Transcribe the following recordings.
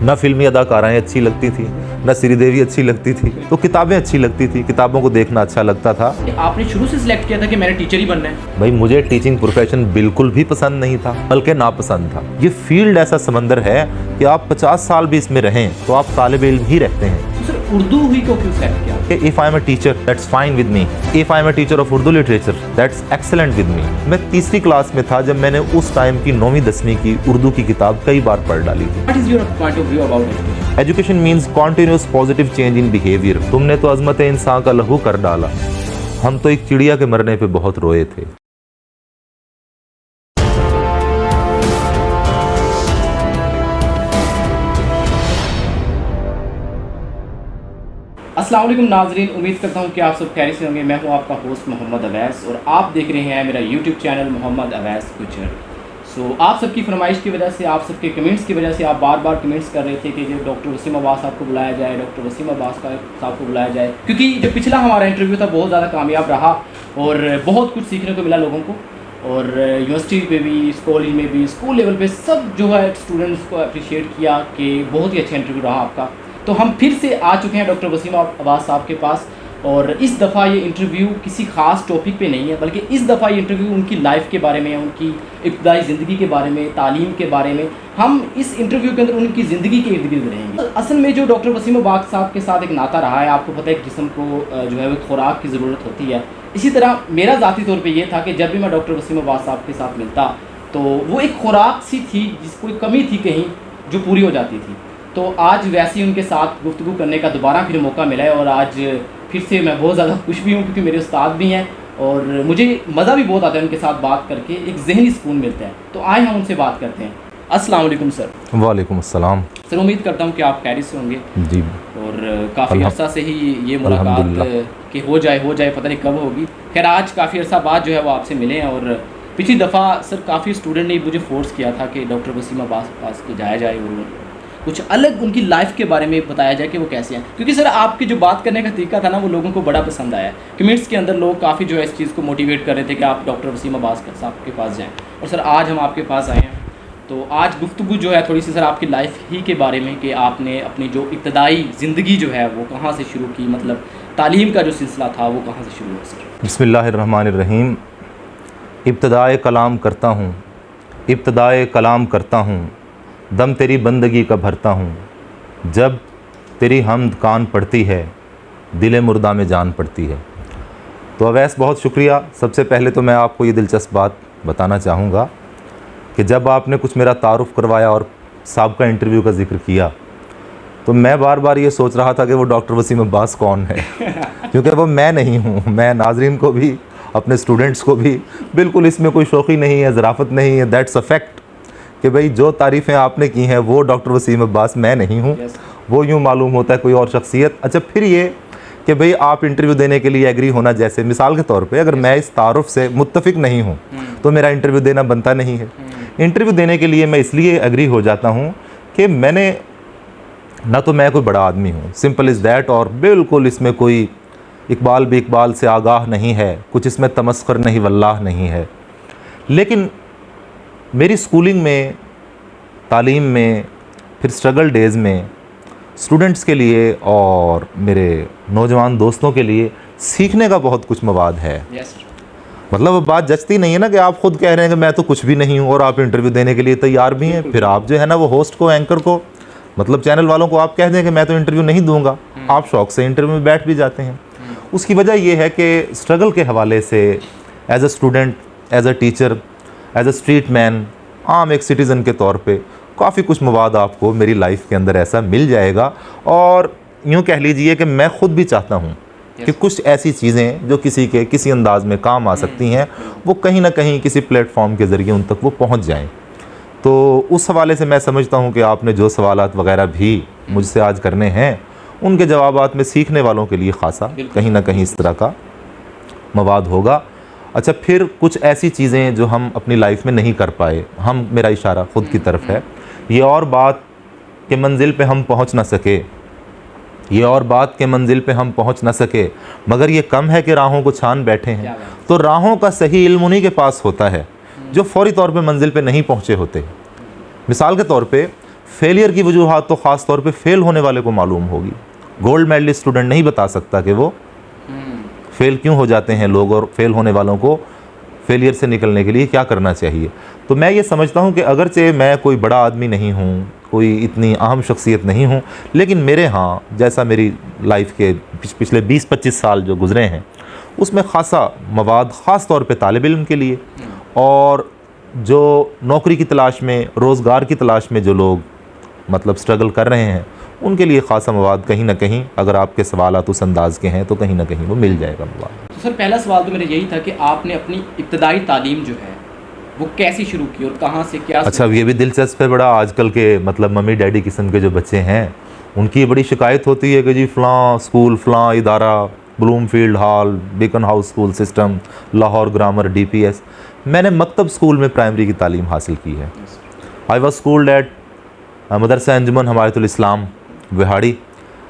ना फिल्मी अदाकाराएँ अच्छी लगती थी, ना श्रीदेवी अच्छी लगती थी, तो किताबें अच्छी लगती थी, किताबों को देखना अच्छा लगता था। आपने शुरू से सिलेक्ट किया था कि मैंने टीचर ही बनना है? भाई मुझे टीचिंग प्रोफेशन बिल्कुल भी पसंद नहीं था, बल्कि नापसंद था। ये फील्ड ऐसा समंदर है कि आप 50 साल भी इसमें रहें तो आप तालिब इल्म ही रहते हैं। तो सर उर्दू ही को क्यों सेलेक्ट किया? If I am a teacher, that's fine with me. If I am a teacher of Urdu literature, that's excellent with me. मैं तीसरी क्लास में था जब मैंने उस टाइम की 9वीं 10वीं की उर्दू की किताब कई बार पढ़ डाली थी। What is your point of view about education? Education means continuous positive change in behavior. तुमने तो अज़मत इंसान का लहू कर डाला। हम तो एक चिड़िया के मरने पे बहुत रोए थे। अस्सलाम वालेकुम नाजरीन, उम्मीद करता हूँ कि आप सब खैरियत से होंगे। मैं हूँ आपका होस्ट मोहम्मद अवैस और आप देख रहे हैं मेरा यूट्यूब चैनल मोहम्मद अवैस गुजर। सो आप सबकी फरमाइश की वजह से, आप सबके कमेंट्स की वजह से आप बार बार कमेंट्स कर रहे थे कि जो डॉक्टर वसीम अब्बास साहब को बुलाया जाए, डॉक्टर वसीम अब्बास साहब को बुलाया जाए, क्योंकि जो पिछला हमारा इंटरव्यू था बहुत ज़्यादा कामयाब रहा और बहुत कुछ सीखने को मिला लोगों को। और यूनिवर्सिटी पे भी, कॉलेज में भी, स्कूल लेवल पे सब जो है स्टूडेंट्स को अप्रिशिएट किया कि बहुत ही अच्छा इंटरव्यू रहा आपका। तो हम फिर से आ चुके हैं डॉक्टर वसीम अब्बास साहब के पास और इस दफ़ा ये इंटरव्यू किसी ख़ास टॉपिक पे नहीं है, बल्कि इस दफ़ा ये इंटरव्यू उनकी लाइफ के बारे में, उनकी इब्तदाई ज़िंदगी के बारे में, तालीम के बारे में। हम इस इंटरव्यू के अंदर उनकी ज़िंदगी के इर्द गिर्द रहेंगे। असल में जो डॉक्टर वसीम अब्बास साहब के साथ एक नाता रहा है, आपको पता है कि जिस्म को जो है वो खुराक की ज़रूरत होती है। इसी तरह मेरा ज़ाती तौर पर यह था कि जब भी मैं डॉक्टर वसीम अब्बास साहब के साथ मिलता तो वो एक खुराक सी थी जिसको कोई कमी थी कहीं जो पूरी हो जाती थी। तो आज वैसे ही उनके साथ गुफ्तगू करने का दोबारा फिर मौका मिला है और आज फिर से मैं बहुत ज़्यादा खुश भी हूँ क्योंकि मेरे उस्ताद भी हैं और मुझे मज़ा भी बहुत आता है उनके साथ बात करके, एक जहनी सुकून मिलता है। तो आए हम उनसे बात करते हैं। अस्सलाम वालेकुम सर। वालेकुम अस्सलाम। सर उम्मीद करता हूँ कि आप खैरियत से होंगे जी। और काफ़ी अर्सा से ही ये मुलाकात कि हो जाए पता नहीं कब होगी। खैर आज काफ़ी अर्सा बाद जो है वो आपसे मिले हैं और पिछली दफ़ा सर काफ़ी स्टूडेंट ने मुझे फोर्स किया था कि डॉक्टर वसीम अब्बास पास को जाया जाए और कुछ अलग उनकी लाइफ के बारे में बताया जाए कि वो कैसे हैं, क्योंकि सर आपकी जो बात करने का तरीका था ना वो लोगों को बड़ा पसंद आया। कमेंट्स के अंदर लोग काफ़ी जो है इस चीज़ को मोटिवेट कर रहे थे कि आप डॉक्टर वसीम अब्बास साहब के पास जाएं और सर आज हम आपके पास आए हैं। तो आज गुफ्तगू जो है थोड़ी सी सर आपकी लाइफ ही के बारे में कि आपने अपनी जो इब्तदाई ज़िंदगी जो है वो कहाँ से शुरू की, मतलब तालीम का जो सिलसिला था वो कहाँ से शुरू हुआ सर? बिस्मिल्लाहिर्रहमानिर्रहीम। इब्तदाए कलाम करता हूँ, इब्तदाए कलाम करता हूँ, दम तेरी बंदगी का भरता हूँ, जब तेरी हमद कान पड़ती है, दिल मुर्दा में जान पड़ती है। तो अवैस बहुत शुक्रिया। सबसे पहले तो मैं आपको ये दिलचस्प बात बताना चाहूँगा कि जब आपने कुछ मेरा तारुफ़ करवाया और साहब का इंटरव्यू का जिक्र किया तो मैं बार बार ये सोच रहा था कि वो डॉक्टर वसीम अब्बास कौन है क्योंकि वो मैं नहीं हूँ। मैं नाजरीन को भी, अपने स्टूडेंट्स को भी, बिल्कुल इसमें कोई शौक़ी नहीं है, ज़राफ़त नहीं है, दैट्स अ फैक्ट कि भाई जो तारीफ़ें आपने की हैं वो डॉक्टर वसीम अब्बास मैं नहीं हूँ। वो यूँ मालूम होता है कोई और शख्सियत। अच्छा, फिर ये कि भाई आप इंटरव्यू देने के लिए एग्री होना, जैसे मिसाल के तौर पे अगर मैं इस तारुफ़ से मुत्तफ़िक नहीं हूँ तो मेरा इंटरव्यू देना बनता नहीं है। इंटरव्यू देने के लिए मैं इसलिए एग्री हो जाता हूँ कि मैंने ना तो मैं कोई बड़ा आदमी हूँ, सिंपल इज़ दैट, और बिल्कुल इसमें कोई इकबाल भी इकबाल से आगाह नहीं है, कुछ इसमें तमस्खुर नहीं वल्लाह नहीं है। लेकिन मेरी स्कूलिंग में, तालीम में, फिर स्ट्रगल डेज़ में स्टूडेंट्स के लिए और मेरे नौजवान दोस्तों के लिए सीखने का बहुत कुछ मवाद है। मतलब अब बात जचती नहीं है ना कि आप ख़ुद कह रहे हैं कि मैं तो कुछ भी नहीं हूँ और आप इंटरव्यू देने के लिए तैयार भी हैं, फिर आप जो है ना वो होस्ट को, एंकर को, मतलब चैनल वालों को आप कह दें कि मैं तो इंटरव्यू नहीं दूंगा, आप शौक़ से इंटरव्यू में बैठ भी जाते हैं। उसकी वजह यह है कि स्ट्रगल के हवाले से as a student, as a teacher, as a street man, आम एक सिटीज़न के तौर पे काफ़ी कुछ मवाद आपको मेरी लाइफ के अंदर ऐसा मिल जाएगा। और यूँ कह लीजिए कि मैं ख़ुद भी चाहता हूँ कि कुछ ऐसी चीज़ें जो किसी के किसी अंदाज में काम आ सकती हैं वो कहीं ना कहीं किसी प्लेटफॉर्म के ज़रिए उन तक वो पहुँच जाएँ। तो उस हवाले से मैं समझता हूँ कि आपने जो सवालात वगैरह भी मुझसे आज करने हैं उनके जवाबात में सीखने वालों के लिए ख़ासा कहीं ना कहीं इस तरह का मवाद होगा। अच्छा, फिर कुछ ऐसी चीज़ें जो हम अपनी लाइफ में नहीं कर पाए, हम, मेरा इशारा ख़ुद की तरफ है। ये और बात कि मंजिल पे हम पहुंच ना सके, ये और बात कि मंजिल पे हम पहुंच ना सके, मगर ये कम है कि राहों को छान बैठे हैं। तो राहों का सही इल्म उन्हीं के पास होता है जो फौरी तौर पे मंजिल पे नहीं पहुंचे होते। मिसाल के तौर पे फेलियर की वजूहात तो ख़ास तौर पे फेल होने वाले को मालूम होगी। गोल्ड मेडलिस्ट स्टूडेंट नहीं बता सकता कि वो फेल क्यों हो जाते हैं लोग, और फेल होने वालों को फेलियर से निकलने के लिए क्या करना चाहिए। तो मैं ये समझता हूँ कि अगरचे मैं कोई बड़ा आदमी नहीं हूँ, कोई इतनी अहम शख्सियत नहीं हूँ, लेकिन मेरे यहाँ जैसा मेरी लाइफ के पिछले 20-25 साल जो गुज़रे हैं उसमें ख़ासा मवाद ख़ास तौर पे तालिब इल्म के लिए और जो नौकरी की तलाश में, रोज़गार की तलाश में जो लोग मतलब स्ट्रगल कर रहे हैं उनके लिए ख़ासा मवाद कहीं ना कहीं, अगर आपके सवालात उस अंदाज़ के हैं तो कहीं ना कहीं वो मिल जाएगा मवाद। तो सर पहला सवाल तो मेरा यही था कि आपने अपनी इब्तदाई तालीम जो है वो कैसे शुरू की और कहाँ से क्या? अच्छा, ये भी दिलचस्प है बड़ा। आजकल के मतलब मम्मी डैडी किस्म के जो बच्चे हैं उनकी बड़ी शिकायत होती है कि जी फ़लाँ स्कूल, फ़लाँ इदारा, Bloomfield Hall, Beaconhouse school system, Lahore grammar, DPS। मैंने मकतब स्कूल में प्राइमरी की तालीम हासिल की है। आई वॉज स्कूल्ड एट मदरसा अंजुमन हमायतुल इस्लाम विहाड़ी,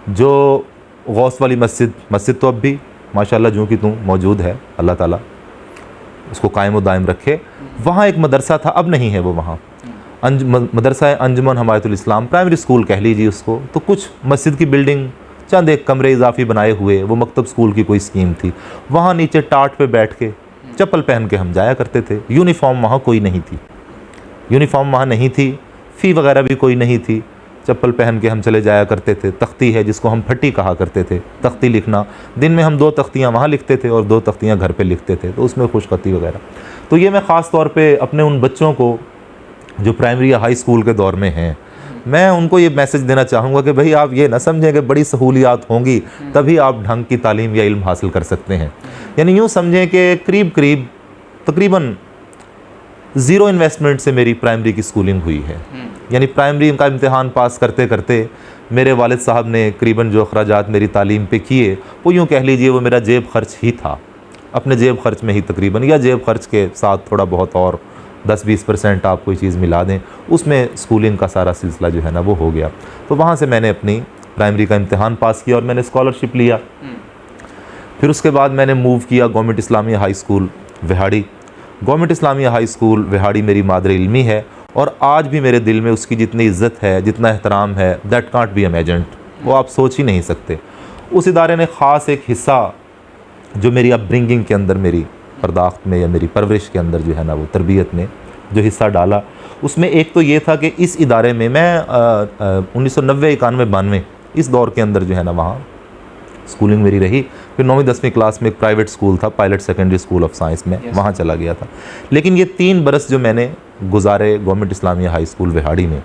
जो गौस वाली मस्जिद तो अब भी माशाल्लाह जूँ की तूँ मौजूद है, अल्लाह ताला उसको कायम व दायम रखे। वहाँ एक मदरसा था, अब नहीं है वो वहाँ, मदरसा अंजुमन हमायतुल इस्लाम प्राइमरी स्कूल कह लीजिए उसको। तो कुछ मस्जिद की बिल्डिंग, चंद एक कमरे इजाफी बनाए हुए, वो मकतब स्कूल की कोई स्कीम थी। वहाँ नीचे टाट पे बैठ के चप्पल पहन के हम जाया करते थे। यूनिफॉर्म वहाँ कोई नहीं थी, यूनिफॉर्म वहाँ नहीं थी, फ़ी वगैरह भी कोई नहीं थी, चप्पल पहन के हम चले जाया करते थे। तख्ती है जिसको हम फट्टी कहा करते थे, तख्ती लिखना। दिन में हम 2 तख्तियाँ वहाँ लिखते थे और 2 तख्तियाँ घर पे लिखते थे, तो उसमें खुशखती वगैरह। तो ये मैं ख़ास तौर पे अपने उन बच्चों को जो प्राइमरी या हाई स्कूल के दौर में हैं, मैं उनको ये मैसेज देना चाहूँगा कि भाई आप ये ना समझें कि बड़ी सहूलियात होंगी तभी आप ढंग की तालीम या इल्म हासिल कर सकते हैं। यानी यूँ समझें कि करीब तकरीबन 0 इन्वेस्टमेंट से मेरी प्राइमरी की स्कूलिंग हुई है। यानी प्राइमरी का इम्तिहान पास करते करते मेरे वालिद साहब ने करीबन जो अखराजात मेरी तालीम पे किए वो यूँ कह लीजिए वो मेरा जेब खर्च ही था, अपने जेब खर्च में ही तकरीबन, या जेब खर्च के साथ थोड़ा बहुत और 10-20% आप कोई चीज़ मिला दें, उसमें स्कूलिंग का सारा सिलसिला जो है ना वो हो गया। तो वहाँ से मैंने अपनी प्राइमरी का इम्तिहान पास किया और मैंने स्कॉलरशिप लिया। फिर उसके बाद मैंने मूव किया government Islamia high school Vehari. Government Islamia high school Vehari मेरी मादर इल्मी है और आज भी मेरे दिल में उसकी जितनी इज़्ज़त है, जितना एहतराम है, दैट कांट बी इमेजिन्ड, वो आप सोच ही नहीं सकते। उस इदारे ने ख़ास एक हिस्सा जो मेरी अपब्रिंगिंग के अंदर, मेरी पर्दाख्त में या मेरी परवरिश के अंदर जो है ना वो तरबियत में जो हिस्सा डाला, उसमें एक तो ये था कि इस इदारे में मैं 1990, 91, 92 इस दौर के अंदर जो है ना वहाँ स्कूलिंग मेरी रही। फिर 9वीं 10वीं क्लास में एक प्राइवेट स्कूल था, pilot secondary school of science में, वहाँ चला गया था। लेकिन ये 3 बरस जो मैंने गुजारे government Islamia high school Vehari में,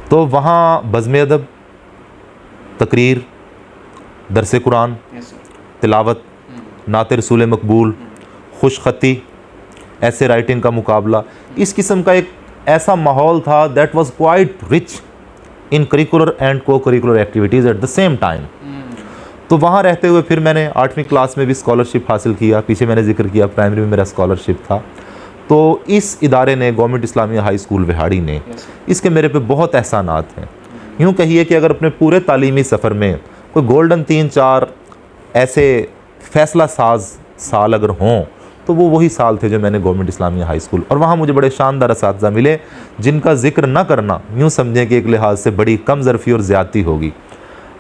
तो वहाँ बज़्म अदब, तकरीर, दरस कुरान, तिलावत, नात रसूल मकबूल, खुशखती, ऐसे राइटिंग का मुकाबला, इस किस्म का एक ऐसा माहौल था that was quite rich in curricular and co curricular activities at the same time. तो वहाँ रहते हुए फिर मैंने 8वीं क्लास में भी स्कॉलरशिप हासिल किया। पीछे मैंने जिक्र किया प्राइमरी में मेरा स्कॉलरशिप था। तो इस इदारे ने, government Islamia high school Vehari ने, इसके मेरे पे बहुत एहसानात हैं। यूँ कहिए कि अगर अपने पूरे तालीमी सफ़र में कोई गोल्डन 3-4 ऐसे फ़ैसला साज साल अगर हों तो वो वही साल थे जो मैंने गवर्नमेंट इस्लामिया हाई स्कूल, और वहाँ मुझे बड़े शानदार असातिज़ा मिले जिनका जिक्र ना करना यूँ समझें कि एक लिहाज से बड़ी कम ज़रफ़ी और ज़्यादती होगी।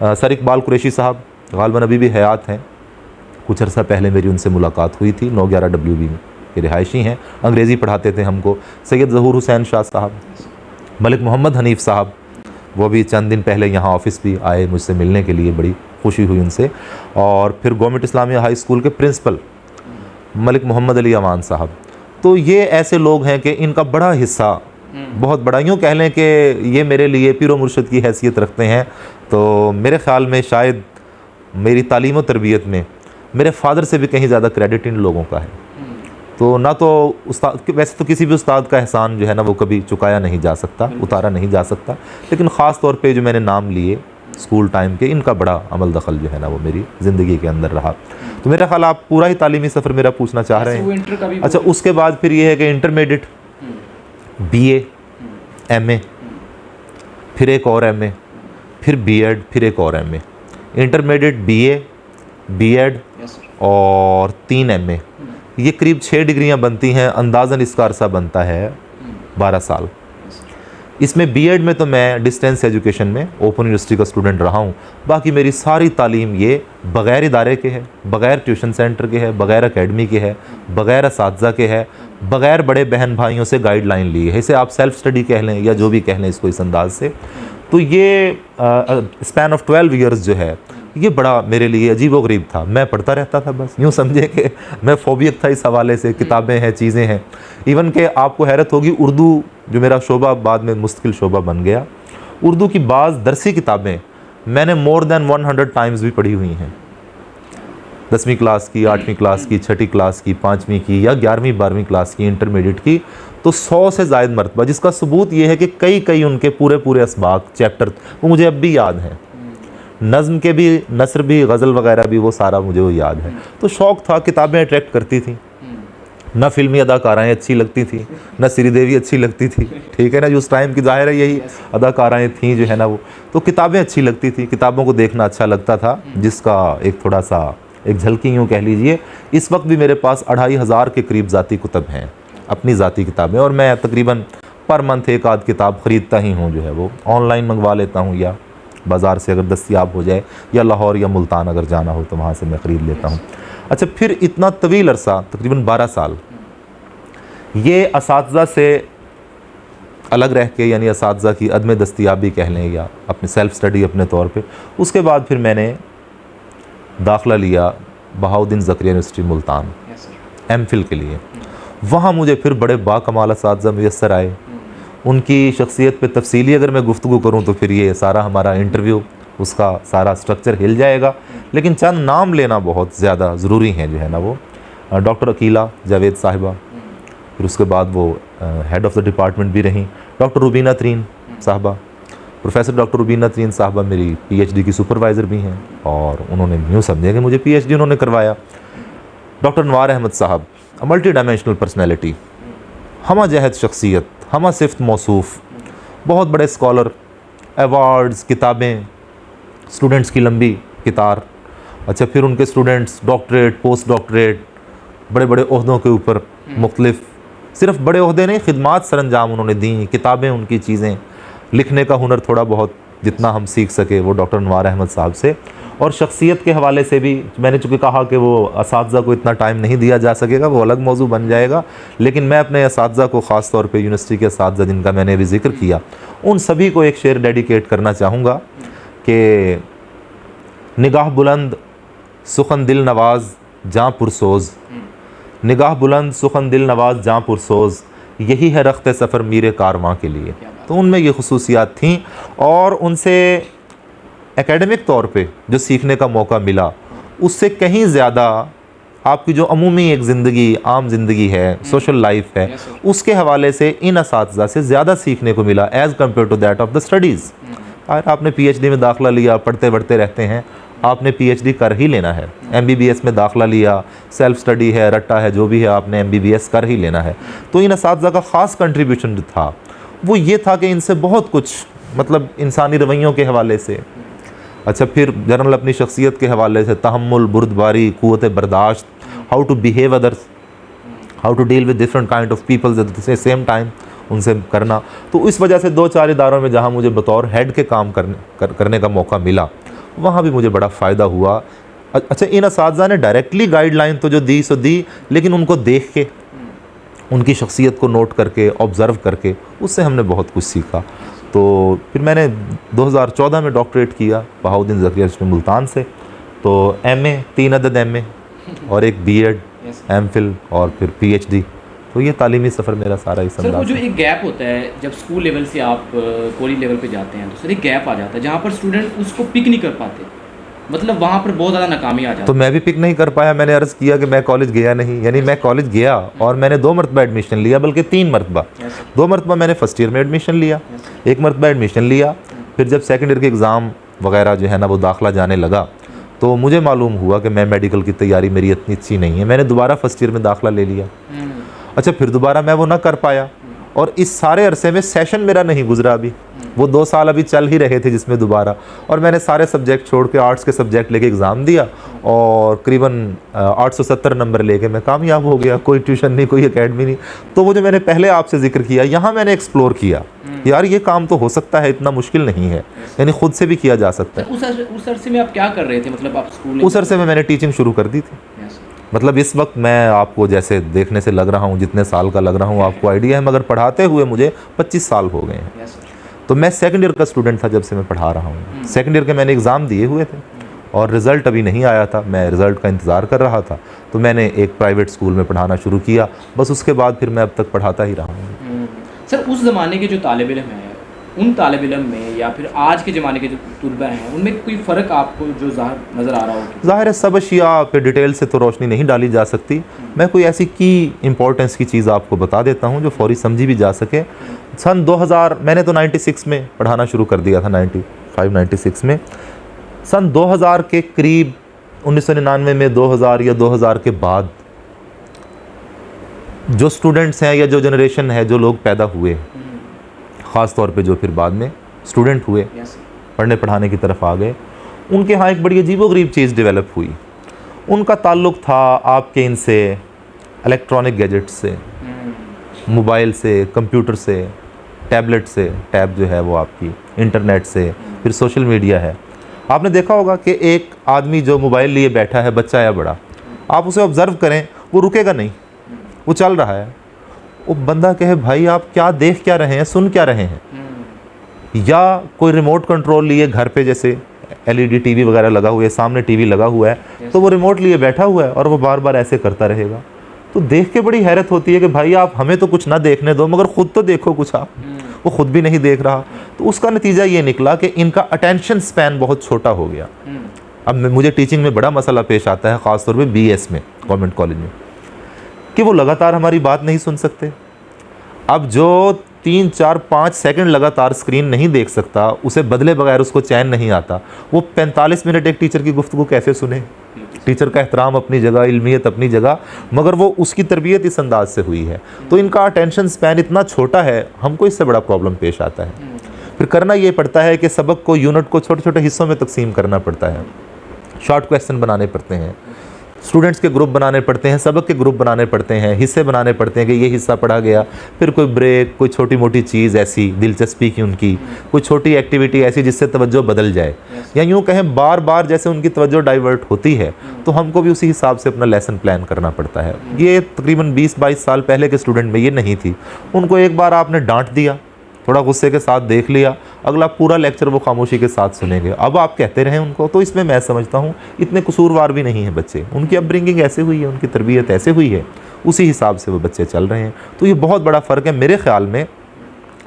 सर इकबाल कुरैशी साहब गालिबन अभी भी हयात हैं। कुछ अर्सा पहले मेरी उनसे मुलाकात हुई थी। 911 WB में ये रिहायशी हैं, अंग्रेज़ी पढ़ाते थे हमको। सैयद ज़हूर हुसैन शाह साहब, मलिक मोहम्मद हनीफ़ साहब, वो भी चंद दिन पहले यहाँ ऑफ़िस भी आए मुझसे मिलने के लिए, बड़ी खुशी हुई उनसे। और फिर गवर्नमेंट इस्लामिया हाई स्कूल के प्रिंसिपल मलिक मोहम्मद अली अमान साहब। तो ये ऐसे लोग हैं कि इनका बड़ा हिस्सा, बहुत बड़ा, यूँ कह लें कि ये मेरे लिए पीरो मुर्शिद की हैसियत रखते हैं। तो मेरे ख़्याल में शायद मेरी तालीम व तरबियत में मेरे फ़ादर से भी कहीं ज़्यादा क्रेडिट इन लोगों का है। तो ना तो उस्ताद, वैसे तो किसी भी उस्ताद का एहसान जो है ना वो कभी चुकाया नहीं जा सकता, उतारा नहीं जा सकता, लेकिन ख़ास तौर पे जो मैंने नाम लिए स्कूल टाइम के, इनका बड़ा अमल दखल जो है ना वो मेरी ज़िंदगी के अंदर रहा। तो मेरा ख्याल आप पूरा ही तालीमी सफ़र मेरा पूछना चाह रहे हैं। अच्छा, उसके बाद फिर ये है कि इंटरमीडिएट, BA, MA, फिर एक और MA, फिर B.Ed, फिर एक और MA, इंटरमीडिएट, BA, B.Ed और 3 MA। ये करीब 6 डिग्रियां बनती हैं। अंदाज़न इसका अरसा बनता है 12 साल। इसमें बीएड में तो मैं डिस्टेंस एजुकेशन में ओपन यूनिवर्सिटी का स्टूडेंट रहा हूँ। बाकी मेरी सारी तालीम ये बग़ैर इदारे के है, बग़ैर ट्यूशन सेंटर के है, बग़ैर एकेडमी के है, बग़ैर असातिज़ा के है, बग़ैर बड़े बहन भाइयों से गाइडलाइन ली है। इसे आप सेल्फ़ स्टडी कह लें या जो भी कह लें इसको इस अंदाज से। तो ये स्पैन ऑफ 12 ईयर्स जो है ये बड़ा मेरे लिए अजीबोगरीब था। मैं पढ़ता रहता था, बस यूँ समझे कि मैं फोबियक था इस हवाले से। किताबें हैं, चीज़ें हैं, इवन के आपको हैरत होगी उर्दू जो मेरा शोबा बाद में मुश्किल शोबा बन गया, उर्दू की बाज़ दरसी किताबें मैंने मोर देन 100 टाइम्स भी पढ़ी हुई हैं। 10वीं क्लास की, 8वीं क्लास की, 6ठी क्लास की, 5वीं की या 11वीं 12वीं क्लास की, इंटरमीडिएट की, तो 100 से ज़ायद मरतबा, जिसका सबूत ये है कि कई उनके पूरे असबाक चैप्टर वो मुझे अब भी याद हैं। नज़्म के भी, नसर भी, गज़ल वगैरह भी, वो सारा मुझे वो याद है। तो शौक़ था, किताबें अट्रैक्ट करती थी। ना फिल्मी अदाकाराएँ अच्छी लगती थी, ना श्रीदेवी अच्छी लगती थी, ठीक है ना, जो उस टाइम की ज़ाहिर है यही अदाकाराएँ थीं जो है ना वो। तो किताबें अच्छी लगती थी, किताबों को देखना अच्छा लगता था, जिसका एक थोड़ा सा एक झलकी यूँ कह लीजिए। इस वक्त भी मेरे पास 2500 के करीब ज़ाती कुतब हैं, अपनी ज़ाती किताबें, और मैं तकरीबन पर मंथ एक आध किताब ख़रीदता ही हूँ जो है वो। ऑनलाइन मंगवा लेता हूँ या बाज़ार से अगर दस्तियाब हो जाए, या लाहौर या मुल्तान अगर जाना हो तो वहाँ से मैं ख़रीद लेता हूँ। अच्छा, फिर इतना तवील अरसा, तकरीबन 12 साल ये असातिज़ा से अलग रह के, यानी असातिज़ा की अदम दस्तियाबी कह लें या अपने सेल्फ़ स्टडी अपने तौर पे। उसके बाद फिर मैंने दाखिला लिया बहाउद्दीन ज़करिया यूनिवर्सिटी मुल्तान एमफिल के लिए। वहाँ मुझे फिर बड़े बाकमाल असातिज़ा मुयस्सर आए। उनकी शख्सियत पे तफसीली अगर मैं गुफ्तगू करूँ तो फिर ये सारा हमारा इंटरव्यू, उसका सारा स्ट्रक्चर हिल जाएगा, लेकिन चंद नाम लेना बहुत ज़्यादा ज़रूरी हैं जो है ना वो। डॉक्टर अकीला जावेद साहिबा, फिर उसके बाद वो हेड ऑफ़ द डिपार्टमेंट भी रहीं। डॉक्टर रुबीना तरीन साहबा, प्रोफेसर डॉक्टर रुबीना तरीन साहबा मेरी पीएचडी की सुपरवाइज़र भी हैं, और उन्होंने यूँ समझे कि मुझे पीएचडी उन्होंने करवाया। डॉक्टर नवार अहमद साहब, मल्टी डायमेंशनल पर्सनैलिटी, हमा जहद शख्सियत, हमा सिफ्त मौसूफ़, बहुत बड़े स्कॉलर, अवार्ड्स, किताबें, स्टूडेंट्स की लंबी कितार। अच्छा, फिर उनके स्टूडेंट्स डॉक्टरेट, पोस्ट डॉक्टरेट, बड़े बड़े ओहदों के ऊपर मुख्तलिफ, सिर्फ बड़े ओहदे नहीं, खिदमात सरंजाम उन्होंने दी, किताबें, उनकी चीज़ें, लिखने का हुनर थोड़ा बहुत जितना हम सीख सके वो डॉक्टर नवार अहमद साहब से। और शख्सियत के हवाले से भी मैंने चूँकि कहा कि वो असातिज़ा को इतना टाइम नहीं दिया जा सकेगा, वो अलग मौजू बन जाएगा, लेकिन मैं अपने असातिज़ा को ख़ास तौर पे यूनिवर्सिटी के असातिज़ा जिनका मैंने अभी जिक्र किया, उन सभी को एक शेर डेडिकेट करना चाहूँगा कि निगाह बुलंद सुखन दिल नवाज जाँ पुरसोज़, निगाह बुलंद सुखन दिल नवाज जाँ पुरसोज़, यही है रख्त सफ़र मीरे कारवां के लिए। तो उनमें ये खुसूसियात थीं, और उनसे एकेडमिक तौर पे जो सीखने का मौका मिला उससे कहीं ज़्यादा आपकी जो अमूमी एक ज़िंदगी, आम ज़िंदगी है, सोशल लाइफ है, उसके हवाले से इन असातिज़ा से ज़्यादा सीखने को मिला as compare to that of the studies. आपने पीएचडी में दाखिला लिया, पढ़ते बढ़ते रहते हैं, आपने पीएचडी कर ही लेना है। एमबीबीएस में दाखिला लिया, सेल्फ स्टडी है, रट्टा है, जो भी है, आपने एमबीबीएस कर ही लेना है। तो इन असातिज़ा का ख़ास कंट्रीब्यूशन जो था वो ये था कि इनसे बहुत कुछ, मतलब इंसानी रवैयों के हवाले से, अच्छा फिर जनरल अपनी शख्सियत के हवाले से, तहम्मुल, बुर्दबारी, क़ुव्वत बर्दाश्त, how to behave others, how to deal with different kind of peoples at the same time, उनसे करना। तो इस वजह से 2-4 इदारों में जहाँ मुझे बतौर हेड के काम करने का मौका मिला, वहाँ भी मुझे बड़ा फ़ायदा हुआ। अच्छा, इन असातिज़ा ने डायरेक्टली गाइडलाइन तो जो दी सो दी, लेकिन उनको देख के, उनकी शख्सियत को नोट करके, ऑब्ज़र्व करके, उससे हमने बहुत कुछ सीखा। तो फिर मैंने 2014 में डॉक्टरेट किया बहाउद्दीन ज़करिया यूनिवर्सिटी मुल्तान से। तो एमए, 3 अदद एमए और एक बीएड, एमफिल और फिर पीएचडी। तो ये तालीमी सफ़र मेरा सारा इस अंदाज़। सर, वो जो एक गैप होता है जब स्कूल लेवल से आप कॉलेज लेवल पे जाते हैं, तो सर एक गैप आ जाता है जहाँ पर स्टूडेंट उसको पिक नहीं कर पाते, मतलब वहाँ पर बहुत ज़्यादा नाकामी आ जाती है। तो मैं भी पिक नहीं कर पाया। मैंने अर्ज़ किया कि मैं कॉलेज गया नहीं, यानी मैं कॉलेज गया और मैंने 2 मरतबा एडमिशन लिया, बल्कि 3 मरतबा। 2 मरतबा मैंने फ़र्स्ट ईयर में एडमिशन लिया, 1 मरतबा एडमिशन लिया, फिर जब सेकेंड ईयर के एग्ज़ाम वगैरह जो है ना वो दाखिला जाने लगा, तो मुझे मालूम हुआ कि मैं मेडिकल की तैयारी मेरी इतनी अच्छी नहीं है। मैंने दोबारा फ़र्स्ट ईयर में दाखिला ले लिया। अच्छा, फिर दोबारा मैं वो ना कर पाया, और इस सारे अरसे में सेशन मेरा नहीं गुजरा अभी, वो 2 साल अभी चल ही रहे थे जिसमें दोबारा, और मैंने सारे सब्जेक्ट छोड़ के आर्ट्स के सब्जेक्ट लेके एग्ज़ाम दिया और करीबन 870 नंबर लेके मैं कामयाब हो गया। कोई ट्यूशन नहीं, कोई एकेडमी नहीं। तो वो जो मैंने पहले आपसे जिक्र किया, यहाँ मैंने एक्सप्लोर किया यार ये काम तो हो सकता है, इतना मुश्किल नहीं है, यानी खुद से भी किया जा सकता है। उस अरसे में आप क्या कर रहे थे, मतलब आप स्कूल? उस अरसे में मैंने टीचिंग शुरू कर दी थी। मतलब इस वक्त मैं आपको जैसे देखने से लग रहा हूँ, जितने साल का लग रहा हूँ आपको आइडिया है, मगर पढ़ाते हुए मुझे 25 साल हो गए हैं। तो मैं सेकंड ईयर का स्टूडेंट था जब से मैं पढ़ा रहा हूँ। सेकंड ईयर के मैंने एग्ज़ाम दिए हुए थे और रिज़ल्ट अभी नहीं आया था, मैं रिज़ल्ट का इंतज़ार कर रहा था। तो मैंने एक प्राइवेट स्कूल में पढ़ाना शुरू किया, बस उसके बाद फिर मैं अब तक पढ़ाता ही रहा हूँ। सर उस ज़माने के जो तालिब इल्म हैं, उन तालिब इल्म में या फिर आज के ज़माने के जो तुलबा हैं, उनमें कोई फ़र्क आपको जो नज़र आ रहा हो? ज़ाहिर है सब अशिया पे डिटेल से तो रोशनी नहीं डाली जा सकती। मैं कोई ऐसी की इंपॉर्टेंस की चीज़ आपको बता देता हूँ जो फौरी समझी भी जा सके। सन 2000 मैंने तो 96 में पढ़ाना शुरू कर दिया था, 95-96 में। सन 2000 के करीब 1999 में 2000 या 2000 के बाद जो स्टूडेंट्स हैं या जो जनरेशन है, जो लोग पैदा हुए, ख़ास तौर पे जो फिर बाद में स्टूडेंट हुए, पढ़ने पढ़ाने की तरफ आ गए, उनके यहाँ एक बड़ी अजीबोगरीब चीज़ डेवलप हुई। उनका ताल्लुक़ था आपके इनसे इलेक्ट्रॉनिक गैजेट्स से, मोबाइल से, कंप्यूटर से, टैबलेट से, टैब जो है वो आपकी इंटरनेट से, फिर सोशल मीडिया है। आपने देखा होगा कि एक आदमी जो मोबाइल लिए बैठा है, बच्चा या बड़ा, आप उसे ऑब्ज़र्व करें, वो रुकेगा नहीं, वो चल रहा है। वो बंदा कहे भाई आप क्या देख क्या रहे हैं, सुन क्या रहे हैं, या कोई रिमोट कंट्रोल लिए घर पे, जैसे LED टीवी वगैरह लगा हुआ है, सामने टीवी लगा हुआ है, तो वो रिमोट लिए बैठा हुआ है और वो बार बार ऐसे करता रहेगा। तो देख के बड़ी हैरत होती है कि भाई आप हमें तो कुछ ना देखने दो, मगर ख़ुद तो देखो कुछ आप। वो ख़ुद भी नहीं देख रहा। तो उसका नतीजा ये निकला कि इनका अटेंशन स्पैन बहुत छोटा हो गया। अब मुझे टीचिंग में बड़ा मसला पेश आता है, ख़ास तौर पे BS में, गवर्नमेंट कॉलेज में, कि वो लगातार हमारी बात नहीं सुन सकते। अब जो 3, 4, 5 सेकंड लगातार स्क्रीन नहीं देख सकता, उसे बदले बगैर उसको चैन नहीं आता, वो 45 मिनट एक टीचर की गुफ्तगू कैसे सुने? टीचर का एहतराम अपनी जगह, इल्मियत अपनी जगह, मगर वो उसकी तरबियत इस अंदाज से हुई है। तो इनका अटेंशन स्पैन इतना छोटा है, हमको इससे बड़ा प्रॉब्लम पेश आता है। फिर करना ये पड़ता है कि सबक को, यूनिट को छोटे छोटे हिस्सों में तकसीम करना पड़ता है, शॉर्ट क्वेश्चन बनाने पड़ते हैं, स्टूडेंट्स के ग्रुप बनाने पड़ते हैं, सबक के ग्रुप बनाने पड़ते हैं, हिस्से बनाने पड़ते हैं कि ये हिस्सा पढ़ा गया, फिर कोई ब्रेक, कोई छोटी मोटी चीज़ ऐसी दिलचस्पी की उनकी, कोई छोटी एक्टिविटी ऐसी जिससे तवज्जो बदल जाए, या यूँ कहें बार बार जैसे उनकी तवज्जो डाइवर्ट होती है, तो हमको भी उसी हिसाब से अपना लेसन प्लान करना पड़ता है। ये तकरीबन 20-22 साल पहले के स्टूडेंट में ये नहीं थी। उनको एक बार आपने डांट दिया, थोड़ा गुस्से के साथ देख लिया, अगला पूरा लेक्चर वो खामोशी के साथ सुनेंगे। अब आप कहते रहें उनको, तो इसमें मैं समझता हूँ इतने कसूरवार भी नहीं हैं बच्चे, उनकी अपब्रिंगिंग ऐसे हुई है, उनकी तरबियत ऐसे हुई है, उसी हिसाब से वो बच्चे चल रहे हैं। तो ये बहुत बड़ा फ़र्क है। मेरे ख़्याल में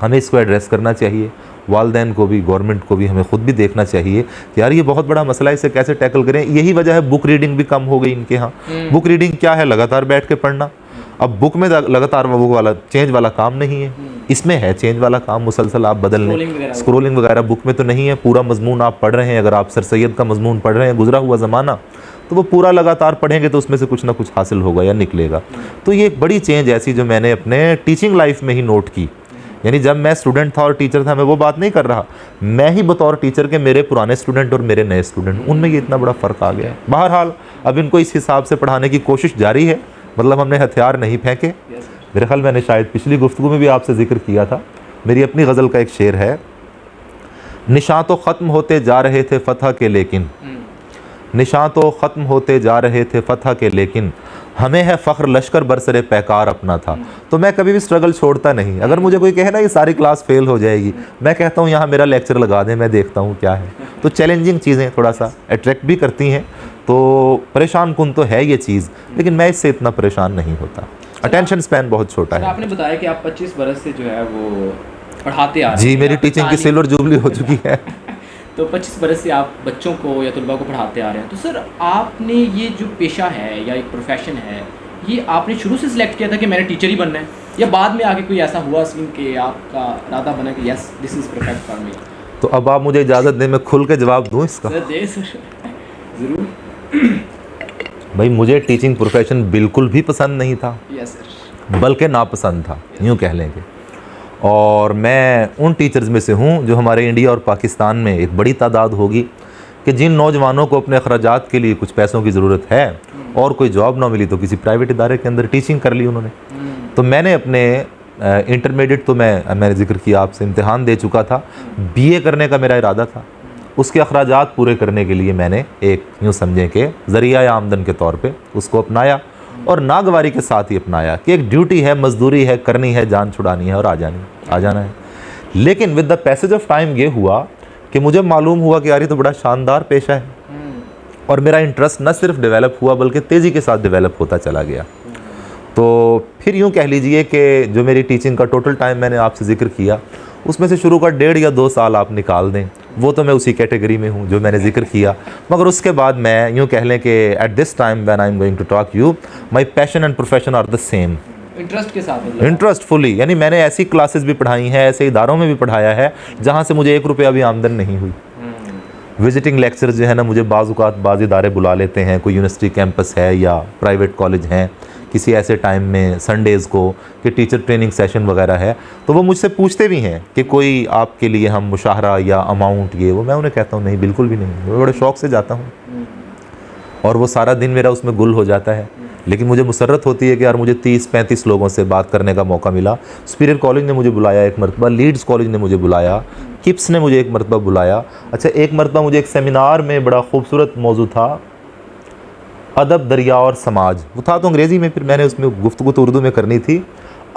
हमें इसको एड्रेस करना चाहिए, वालिदैन को भी, गवर्नमेंट को भी, हमें ख़ुद भी देखना चाहिए कि यार ये बहुत बड़ा मसला है, इसे कैसे टैकल करें। यही वजह है बुक रीडिंग भी कम हो गई इनके यहाँ। बुक रीडिंग क्या है? लगातार बैठ के पढ़ना। अब बुक में लगातार वो वाला चेंज वाला काम नहीं है, इसमें है चेंज वाला काम, मुसलसल आप बदल लें, स्क्रोलिंग वगैरह बुक में तो नहीं है। पूरा मजमून आप पढ़ रहे हैं, अगर आप सर सैयद का मजमून पढ़ रहे हैं, गुजरा हुआ ज़माना, तो वो पूरा लगातार पढ़ेंगे तो उसमें से कुछ ना कुछ हासिल होगा या निकलेगा। तो ये एक बड़ी चेंज ऐसी जो मैंने अपने टीचिंग लाइफ में ही नोट की। यानी जब मैं स्टूडेंट था और टीचर था, मैं वो बात नहीं कर रहा, मैं ही बतौर टीचर के मेरे पुराने स्टूडेंट और मेरे नए स्टूडेंट, उनमें ये इतना बड़ा फ़र्क आ गया। बहरहाल अब इनको इस हिसाब से पढ़ाने की कोशिश जारी है, मतलब हमने हथियार नहीं फेंके। मेरे ख्याल मैंने शायद पिछली गुफ्तगू में भी आपसे जिक्र किया था, मेरी अपनी गज़ल का एक शेर है, निशां तो ख़त्म होते जा रहे थे फ़तह के लेकिन, निशां तो ख़त्म होते जा रहे थे फ़तह के लेकिन, हमें है फ़ख्र लश्कर बरसरे पैकार अपना था। तो मैं कभी भी स्ट्रगल छोड़ता नहीं। अगर मुझे कोई कहे ना ये सारी क्लास फेल हो जाएगी, मैं कहता हूँ यहाँ मेरा लेक्चर लगा दें, मैं देखता हूँ क्या है। तो चैलेंजिंग चीज़ें थोड़ा सा अट्रैक्ट भी करती हैं, तो परेशान कुन तो है ये चीज़, लेकिन मैं इससे इतना परेशान नहीं होता। अटेंशन स्पैन बहुत छोटा है। आपने बताया कि आप 25 बरस से जो है वो पढ़ाते आ रहे हैं। जी, मेरी टीचिंग की सिल्वर जुबली हो चुकी है। तो 25 बरस से आप बच्चों को या तलबा को पढ़ाते आ रहे हैं। तो सर आपने ये जो पेशा है या एक प्रोफेशन है, ये आपने शुरू से सिलेक्ट किया था कि मैंने टीचर ही बनना है, या बाद में आके कोई ऐसा हुआ सीन कि आपका इरादा बना कि yes this is perfect for me? तो अब आप मुझे इजाज़त दें, मैं खुल के जवाब दूँ इसका? सर दे सर, ज़रूर। भाई मुझे टीचिंग प्रोफेशन बिल्कुल भी पसंद नहीं था। Yes sir. बल्कि नापसंद था, यूँ कह लेंगे। और मैं उन टीचर्स में से हूँ जो हमारे इंडिया और पाकिस्तान में एक बड़ी तादाद होगी कि जिन नौजवानों को अपने अखराजात के लिए कुछ पैसों की ज़रूरत है और कोई जॉब ना मिली तो किसी प्राइवेट इदारे के अंदर टीचिंग कर ली उन्होंने। तो मैंने अपने इंटरमीडिएट तो मैंने जिक्र किया आपसे, इम्तिहान दे चुका था। बीए करने का मेरा इरादा था। उसके अखराजात पूरे करने के लिए मैंने एक यूँ समझें कि ज़रिया या आमदन के तौर पे उसको अपनाया और नागवारी के साथ ही अपनाया कि एक ड्यूटी है, मजदूरी है, करनी है, जान छुड़ानी है और आ जाना है। लेकिन with the passage of time ये हुआ कि मुझे मालूम हुआ कि यार ये तो बड़ा शानदार पेशा है और मेरा इंटरेस्ट न सिर्फ डेवलप हुआ बल्कि तेज़ी के साथ डेवलप होता चला गया। तो फिर यूँ कह लीजिए कि जो मेरी टीचिंग का टोटल टाइम मैंने आपसे जिक्र किया उसमें से शुरू का 1.5 या 2 साल आप निकाल दें, वो तो मैं उसी कैटेगरी में हूँ जो मैंने जिक्र किया। मगर उसके बाद मैं यूँ कह लें कि at this time when I am going to talk you, my passion and profession are the same. Interest के साथ, इंटरेस्ट फुली, यानी मैंने ऐसी क्लासेस भी पढ़ाई हैं, ऐसे इदारों में भी पढ़ाया है जहाँ से मुझे 1 रुपया भी आमदन नहीं हुई। विजिटिंग लेक्चर जो है ना, मुझे बाज़ इदारे बुला लेते हैं, कोई यूनिवर्सिटी कैंपस है या प्राइवेट कॉलेज हैं, किसी ऐसे टाइम में संडेज़ को कि टीचर ट्रेनिंग सेशन वगैरह है, तो वो मुझसे पूछते भी हैं कि कोई आपके लिए हम मुशाहरा या अमाउंट ये वो, मैं उन्हें कहता हूँ नहीं, बिल्कुल भी नहीं, मैं बड़े शौक़ से जाता हूँ और वो सारा दिन मेरा उसमें गुल हो जाता है। लेकिन मुझे मुसर्रत होती है कि यार मुझे 30-35 लोगों से बात करने का मौका मिला। सुपीरियर कॉलेज ने मुझे बुलाया एक मरतबा, लीड्स कॉलेज ने मुझे बुलाया, किप्स ने मुझे एक मरतबा बुलाया। अच्छा, एक मरतबा मुझे एक सेमिनार में बड़ा खूबसूरत मौजू था, अदब, दरिया और समाज। वो था तो अंग्रेज़ी में, फिर मैंने उसमें गुफ्तगू तो उर्दू में करनी थी।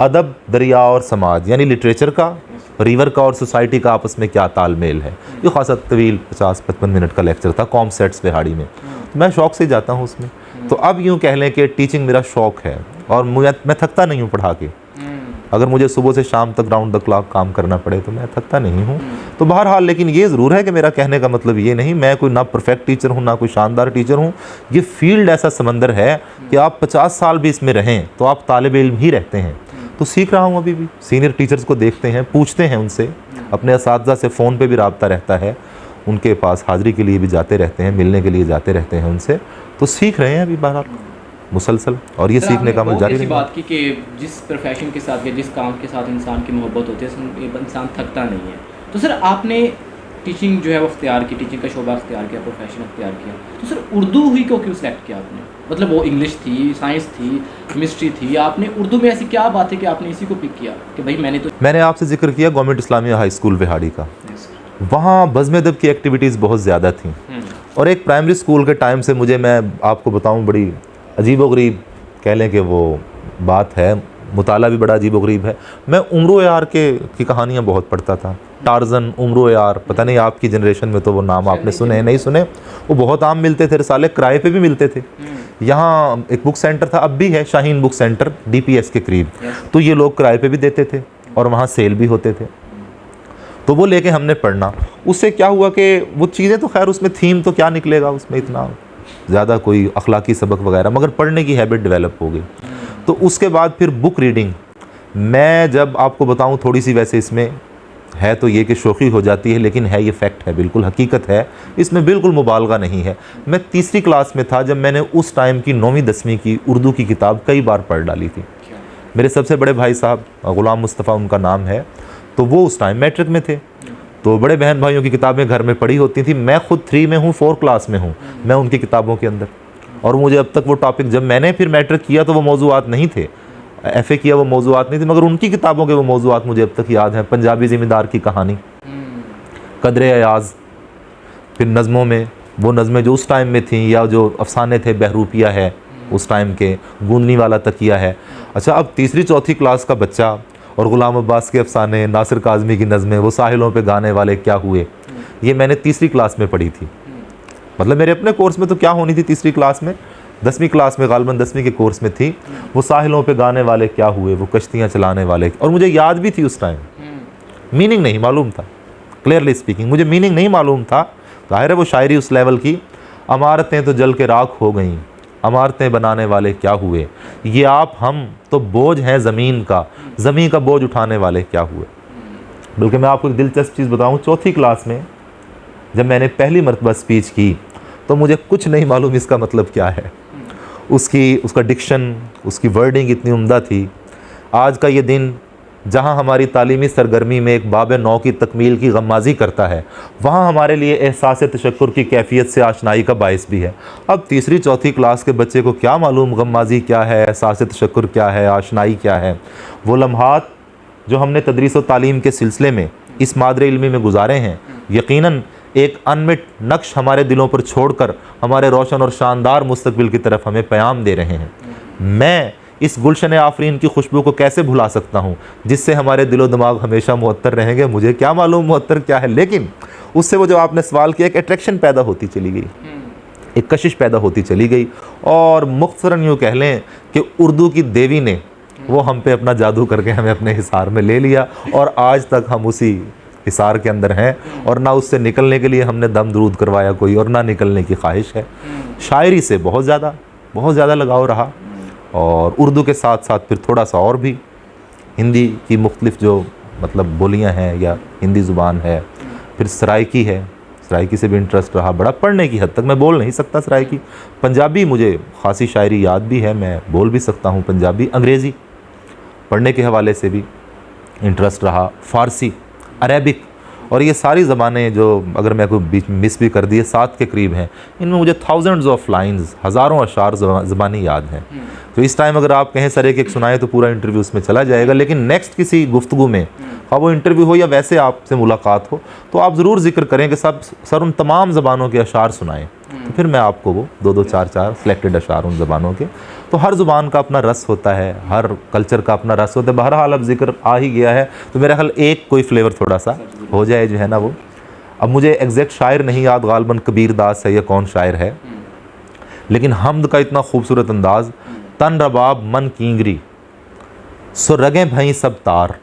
अदब, दरिया और समाज यानी लिटरेचर का, रिवर का और सोसाइटी का आपस में क्या तालमेल है। ये खासा तवील 50-55 मिनट का लेक्चर था, कॉम सेट्स पहाड़ी में। तो मैं शौक़ से जाता हूँ उसमें। तो अब यूँ कह लें कि टीचिंग मेरा शौक़ है और मैं थकता नहीं हूँ पढ़ा के। अगर मुझे सुबह से शाम तक राउंड द क्लॉक काम करना पड़े तो मैं थकता नहीं हूँ। तो बहरहाल, लेकिन ये ज़रूर है कि मेरा कहने का मतलब ये नहीं, मैं कोई ना परफेक्ट टीचर हूँ ना कोई शानदार टीचर हूँ। ये फील्ड ऐसा समंदर है कि आप 50 साल भी इसमें रहें तो आप तालिब इल्म ही रहते हैं। तो सीख रहा हूँ अभी भी। सीनियर टीचर्स को देखते हैं, पूछते हैं उनसे, अपने असातिज़ा से फ़ोन पे भी रब्ता रहता है, उनके पास हाज़िरी के लिए भी जाते रहते हैं, मिलने के लिए जाते रहते हैं उनसे। तो सीख रहे हैं अभी बहरहाल मुसलसल, और ये सीखने का अमल जारी रहेगा। बात की कि जिस प्रोफेशन के साथ या जिस काम के साथ इंसान की मोहब्बत होती है इंसान थकता नहीं है। तो सर आपने टीचिंग जो है वो अख्तियार की, टीचिंग का शोबा अख्तियार किया, प्रोफेशन अख्तियार किया, तो सर उर्दू ही क्यों सिलेक्ट किया आपने? मतलब वो इंग्लिश थी, साइंस थी, केमिस्ट्री थी, आपने उर्दू में ऐसी क्या बात है कि आपने इसी को पिक किया कि भाई मैंने आपसे जिक्र किया गवर्नमेंट इस्लामिया हाई स्कूल पहाड़ी का। वहाँ बज़्म अदब की एक्टिविटीज़ बहुत ज़्यादा थी और एक प्राइमरी स्कूल के टाइम से मुझे, मैं आपको बताऊँ, बड़ी अजीब व गरीब कह लें कि वो बात है, मुताला भी बड़ा अजीब व गरीब है। मैं उम्रो यार की कहानियाँ बहुत पढ़ता था। टार्जन, उम्रो यार, पता नहीं आपकी जनरेशन में तो वो नाम आपने सुने नहीं सुने, वो बहुत आम मिलते थे, रिसाले किराए पे भी मिलते थे। यहाँ एक बुक सेंटर था, अब भी है, शाहीन बुक सेंटर DPS के करीब, तो ये लोग किराए पे भी देते थे और वहाँ सेल भी होते थे। तो वो लेके हमने पढ़ना। उससे क्या हुआ कि वो चीज़ें तो खैर उसमें थीम तो क्या निकलेगा उसमें इतना ज़्यादा कोई अखलाकी सबक वगैरह, मगर पढ़ने की हैबिट डेवलप हो गई। तो उसके बाद फिर बुक रीडिंग, मैं जब आपको बताऊं थोड़ी सी, वैसे इसमें है तो ये कि शौक़ी हो जाती है, लेकिन है ये फैक्ट है, बिल्कुल हकीकत है, इसमें बिल्कुल मुबालगा नहीं है। मैं तीसरी क्लास में था जब मैंने उस टाइम की 9वीं 10वीं की उर्दू की किताब कई बार पढ़ डाली थी। मेरे सबसे बड़े भाई साहब ग़ुलाम मुस्तफ़ा उनका नाम है, तो वो उस टाइम मैट्रिक में थे, तो बड़े बहन भाइयों की किताबें घर में पढ़ी होती थी। मैं खुद 3 में हूँ, 4 क्लास में हूँ मैं उनकी किताबों के अंदर, और मुझे अब तक वो टॉपिक, जब मैंने फिर मैट्रिक किया तो वो मौज़ूआत नहीं थे, FA किया वो मौज़ूआत नहीं थे, मगर उनकी किताबों के वो मौज़ूआत मुझे अब तक याद हैं। पंजाबी ज़मींदार की कहानी, कदरे अयाज़, फिर नज़मों में वो नज़में जो उस टाइम में थी, या जो अफसाने थे, बहरूपिया है उस टाइम के, गूंदनी वाला तकिया है। अच्छा, अब तीसरी चौथी क्लास का बच्चा और ग़ुलाम अब्बास के अफसाने, नासिर काज़मी की नज़में, वो साहिलों पे गाने वाले क्या हुए, ये मैंने तीसरी क्लास में पढ़ी थी। मतलब मेरे अपने कोर्स में तो क्या होनी थी तीसरी क्लास में, 10वीं क्लास में, गालिबन 10वीं के कोर्स में थी। वो साहिलों पे गाने वाले क्या हुए, वो कश्तियाँ चलाने वाले, और मुझे याद भी थी उस टाइम, मीनिंग नहीं मालूम था, क्लियरली स्पीकिंग मुझे मीनिंग नहीं मालूम था। ज़ाहिर है वो शायरी उस लेवल की, अमारतें तो जल के राख हो गईं, अमारतें बनाने वाले क्या हुए, ये आप हम तो बोझ हैं ज़मीन का, ज़मीन का बोझ उठाने वाले क्या हुए। बल्कि मैं आपको एक दिलचस्प चीज़ बताऊँ, चौथी क्लास में जब मैंने पहली मरतबा स्पीच की तो मुझे कुछ नहीं मालूम इसका मतलब क्या है। उसका डिक्शन, उसकी वर्डिंग इतनी उम्दा थी। आज का ये दिन जहाँ हमारी तालीमी सरगर्मी में एक बाब नौ की तकमील की गम्माज़ी करता है, वहाँ हमारे लिए एहसास तशक्कुर की कैफियत से आशनाई का बायस भी है। अब तीसरी चौथी क्लास के बच्चे को क्या मालूम गम्माज़ी क्या है, एहसास तशक्कुर क्या है, आशनाई क्या है। वो लम्हात जो हमने तदरीस व तालीम के सिलसिले में इस मादरे इल्मी में गुजारे हैं, यकीनन एक अनमिट नक्श हमारे दिलों पर छोड़कर हमारे रोशन और शानदार मुस्तकबिल की तरफ हमें पैगाम दे रहे हैं। मैं इस गुलशन आफरीन की खुशबू को कैसे भुला सकता हूँ, जिससे हमारे दिलो दिमाग हमेशा मुअत्तर रहेंगे। मुझे क्या मालूम मुअत्तर क्या है, लेकिन उससे वो जो आपने सवाल किया, एक अट्रैक्शन पैदा होती चली गई, एक कशिश पैदा होती चली गई। और मुख्तरन यूँ कह लें कि उर्दू की देवी ने वो हम पे अपना जादू करके हमें अपने हिसार में ले लिया, और आज तक हम उसी हिसार के अंदर हैं, और ना उससे निकलने के लिए हमने दम दरूद करवाया कोई, और ना निकलने की ख्वाहिश है। शायरी से बहुत ज़्यादा लगाव रहा, और उर्दू के साथ साथ फिर थोड़ा सा और भी हिंदी की मुख्तलिफ जो मतलब बोलियां हैं या हिंदी ज़ुबान है, फिर सराइकी है, सराइकी से भी इंटरेस्ट रहा बड़ा, पढ़ने की हद तक। मैं बोल नहीं सकता सराइकी। पंजाबी मुझे ख़ासी शायरी याद भी है, मैं बोल भी सकता हूँ पंजाबी। अंग्रेज़ी पढ़ने के हवाले से भी इंटरेस्ट रहा, फ़ारसी, अरेबिक, और ये सारी ज़बानें जो अगर मैं कोई बीच मिस भी कर दिए 7 के करीब हैं, इनमें मुझे थाउजेंड्स ऑफ लाइंस, हज़ारों अशार ज़बानी याद हैं। तो इस टाइम अगर आप कहें सर एक सुनाए तो पूरा इंटरव्यू उसमें चला जाएगा, लेकिन नेक्स्ट किसी गुफ्तगू में, अब वो इंटरव्यू हो या वैसे आपसे मुलाकात हो, तो आप ज़रूर जिक्र करें कि सब सर उन तमाम ज़बानों के अशार सुनाएँ, तो फिर मैं आपको वो 2-2, 4-4 सेलेक्टेड अशार उन ज़बानों के। तो हर ज़ुबान का अपना रस होता है, हर कल्चर का अपना रस होता है। बहरहाल अब जिक्र आ ही गया है तो मेरा ख्याल एक कोई फ्लेवर थोड़ा सा हो जाए जो है ना वो। अब मुझे एग्जैक्ट शायर नहीं याद, गालबन कबीर दास है या कौन शायर है, लेकिन हमद का इतना खूबसूरत अंदाज़, तन रबाब मन कींगरी सो रगें भई सब तार,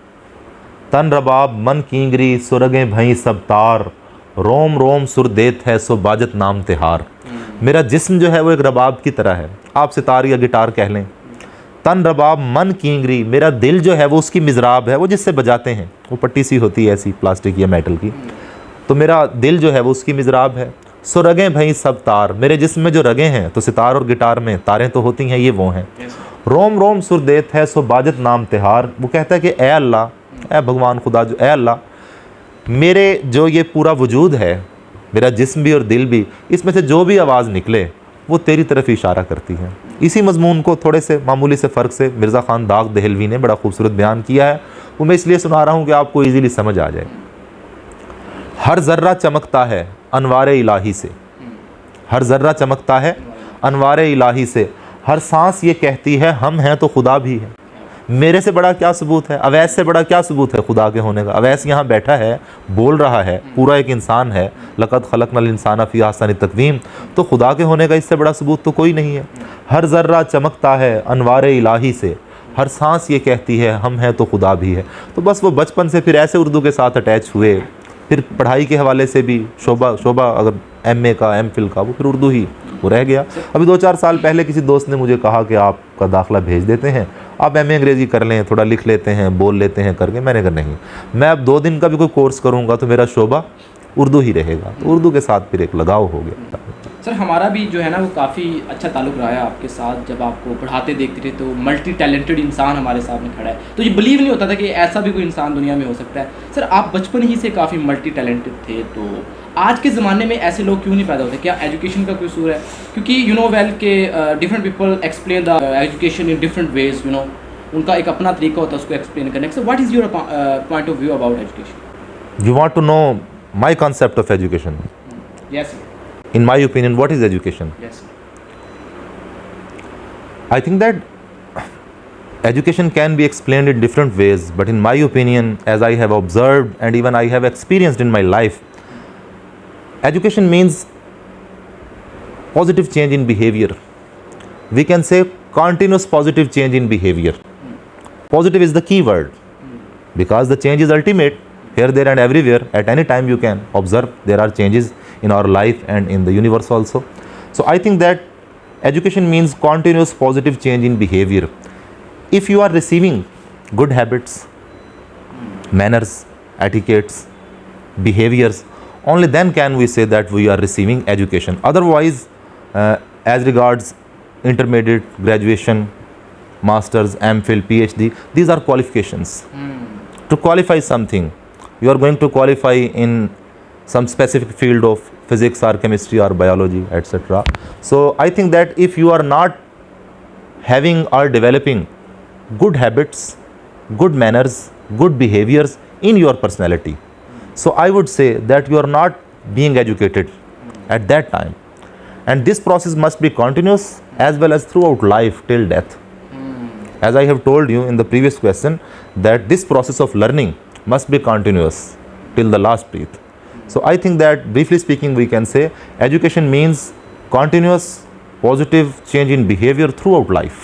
तन रबाब मन कींगरी सो रगें भई सब तार, रोम रोम सुर देत है सो बाजत नाम तिहार। मेरा जिस्म जो है वो एक रबाब की तरह है, आप सितार या गिटार कह लें। तन रबाब मन कींगरी, मेरा दिल जो है वो उसकी मिजराब है, वो जिससे बजाते हैं, वो पट्टी सी होती है ऐसी प्लास्टिक या मेटल की, तो मेरा दिल जो है वो उसकी मिजराब है। सो रगें भई सब तार, मेरे जिस्म में जो रगें हैं, तो सितार और गिटार में तारें तो होती हैं, ये वो हैं। रोम रोम सुर देत है सो बाजत नाम तिहार, वो कहता है कि ए अल्लाह, ए भगवान खुदा, जो ए अल्लाह, मेरे जो ये पूरा वजूद है, मेरा जिस्म भी और दिल भी, इसमें से जो भी आवाज़ निकले वो तेरी तरफ इशारा करती है। इसी मजमून को थोड़े से मामूली से फ़र्क से मिर्ज़ा ख़ान दाग दहलवी ने बड़ा खूबसूरत बयान किया है, वो मैं इसलिए सुना रहा हूँ कि आपको ईज़िली समझ आ जाए। हर ज़र्रा चमकता है अनवारे इलाही से, हर ज़र्रा चमकता है अनवारे इलाही से, हर सांस ये कहती है हम हैं तो खुदा भी है। मेरे से बड़ा क्या सबूत है, अवैस से बड़ा क्या सबूत है खुदा के होने का। अवैस यहाँ बैठा है, बोल रहा है, पूरा एक इंसान है, लक़द ख़लक़नल इंसाना फ़ी अहसनि तक़वीम, तो खुदा के होने का इससे बड़ा सबूत तो कोई नहीं है। हर ज़र्रा चमकता है अनवारे इलाही से, हर सांस ये कहती है हम हैं तो खुदा भी है। तो बस वो बचपन से फिर ऐसे उर्दू के साथ अटैच हुए, फिर पढ़ाई के हवाले से भी शोबा अगर MA का MPhil का वो फिर उर्दू ही वो रह गया। अभी 2-4 साल पहले किसी दोस्त ने मुझे कहा कि आपका दाखिला भेज देते हैं, आप MA अंग्रेज़ी कर लें, थोड़ा लिख लेते हैं, बोल लेते हैं करके। मैंने कहा नहीं, मैं अब 2 दिन का भी कोई कोर्स करूँगा तो मेरा शोबा उर्दू ही रहेगा। तो उर्दू के साथ फिर एक लगाव हो गया। सर हमारा भी जो है ना वो काफ़ी अच्छा ताल्लुक़ रहा है आपके साथ। जब आपको पढ़ाते देखते थे तो मल्टी टैलेंटेड इंसान हमारे सामने खड़ा है, तो ये बिलीव नहीं होता था कि ऐसा भी कोई इंसान दुनिया में हो सकता है। सर आप बचपन ही से काफ़ी मल्टी टैलेंटेड थे, तो आज के ज़माने में ऐसे लोग क्यों नहीं पैदा होते? क्या एजुकेशन का कोई कसूर है? क्योंकि यू नो वेल के different people explain the education in different ways, you know उनका एक अपना तरीका होता है उसको एक्सप्लेन करने का। So what is your point of view about education? You want to know my concept of education? Yes. In my opinion, what is education? Yes. I think that education can be explained in different ways, but in my opinion, as I have observed and even I have experienced in my life, education means positive change in behavior. We can say continuous positive change in behavior. Positive is the key word because the change is ultimate. Here, there and everywhere, at any time you can observe there are changes in our life and in the universe also. So I think that education means continuous positive change in behavior. If you are receiving good habits, manners, etiquettes, behaviors, only then can we say that we are receiving education. Otherwise, as regards intermediate, graduation, masters, MPhil, PhD, these are qualifications. to qualify something. You are going to qualify in some specific field of physics or chemistry or biology, etc. So I think that if you are not having or developing good habits, good manners, good behaviors in your personality, so I would say that you are not being educated at that time. And this process must be continuous as well as throughout life till death. As I have told you in the previous question, that this process of learning must be continuous till the last breath. So I think that briefly speaking we can say education means continuous positive change in behavior throughout life.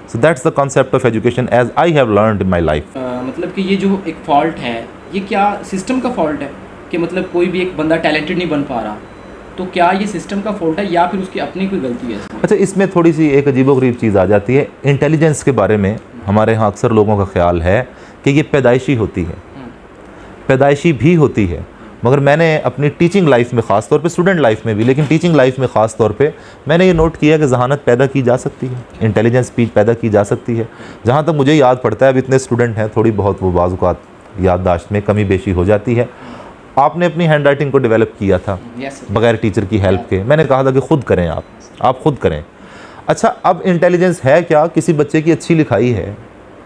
So that's the concept of education as I have learned in my life. मतलब कि ये जो एक fault है, ये क्या system का fault है कि मतलब कोई भी एक बंदा टैलेंटेड नहीं बन पा रहा, तो क्या ये सिस्टम का फॉल्ट है या फिर उसकी अपनी कोई गलती है इसमें? अच्छा, इसमें थोड़ी सी एक अजीबोगरीब चीज़ आ जाती है। इंटेलिजेंस के बारे में हमारे यहाँ अक्सर लोगों का ख्याल है कि ये पैदाइशी होती है, पैदाइशी भी होती है, मगर मैंने अपनी टीचिंग लाइफ में ख़ास तौर पे, स्टूडेंट लाइफ में भी, लेकिन टीचिंग लाइफ में ख़ास तौर पे मैंने ये नोट किया कि जहानत पैदा की जा सकती है, इंटेलिजेंस स्पीच पैदा की जा सकती है। जहाँ तक मुझे याद पड़ता है, अब इतने स्टूडेंट हैं, थोड़ी बहुत वो बाज़ औक़ात याददाश्त में कमी बेशी हो जाती है। आपने अपनी हैंड राइटिंग को डेवलप किया था बगैर टीचर की हेल्प के। मैंने कहा था कि ख़ुद करें, आप ख़ुद करें। अच्छा, अब इंटेलिजेंस है क्या? किसी बच्चे की अच्छी लिखाई है,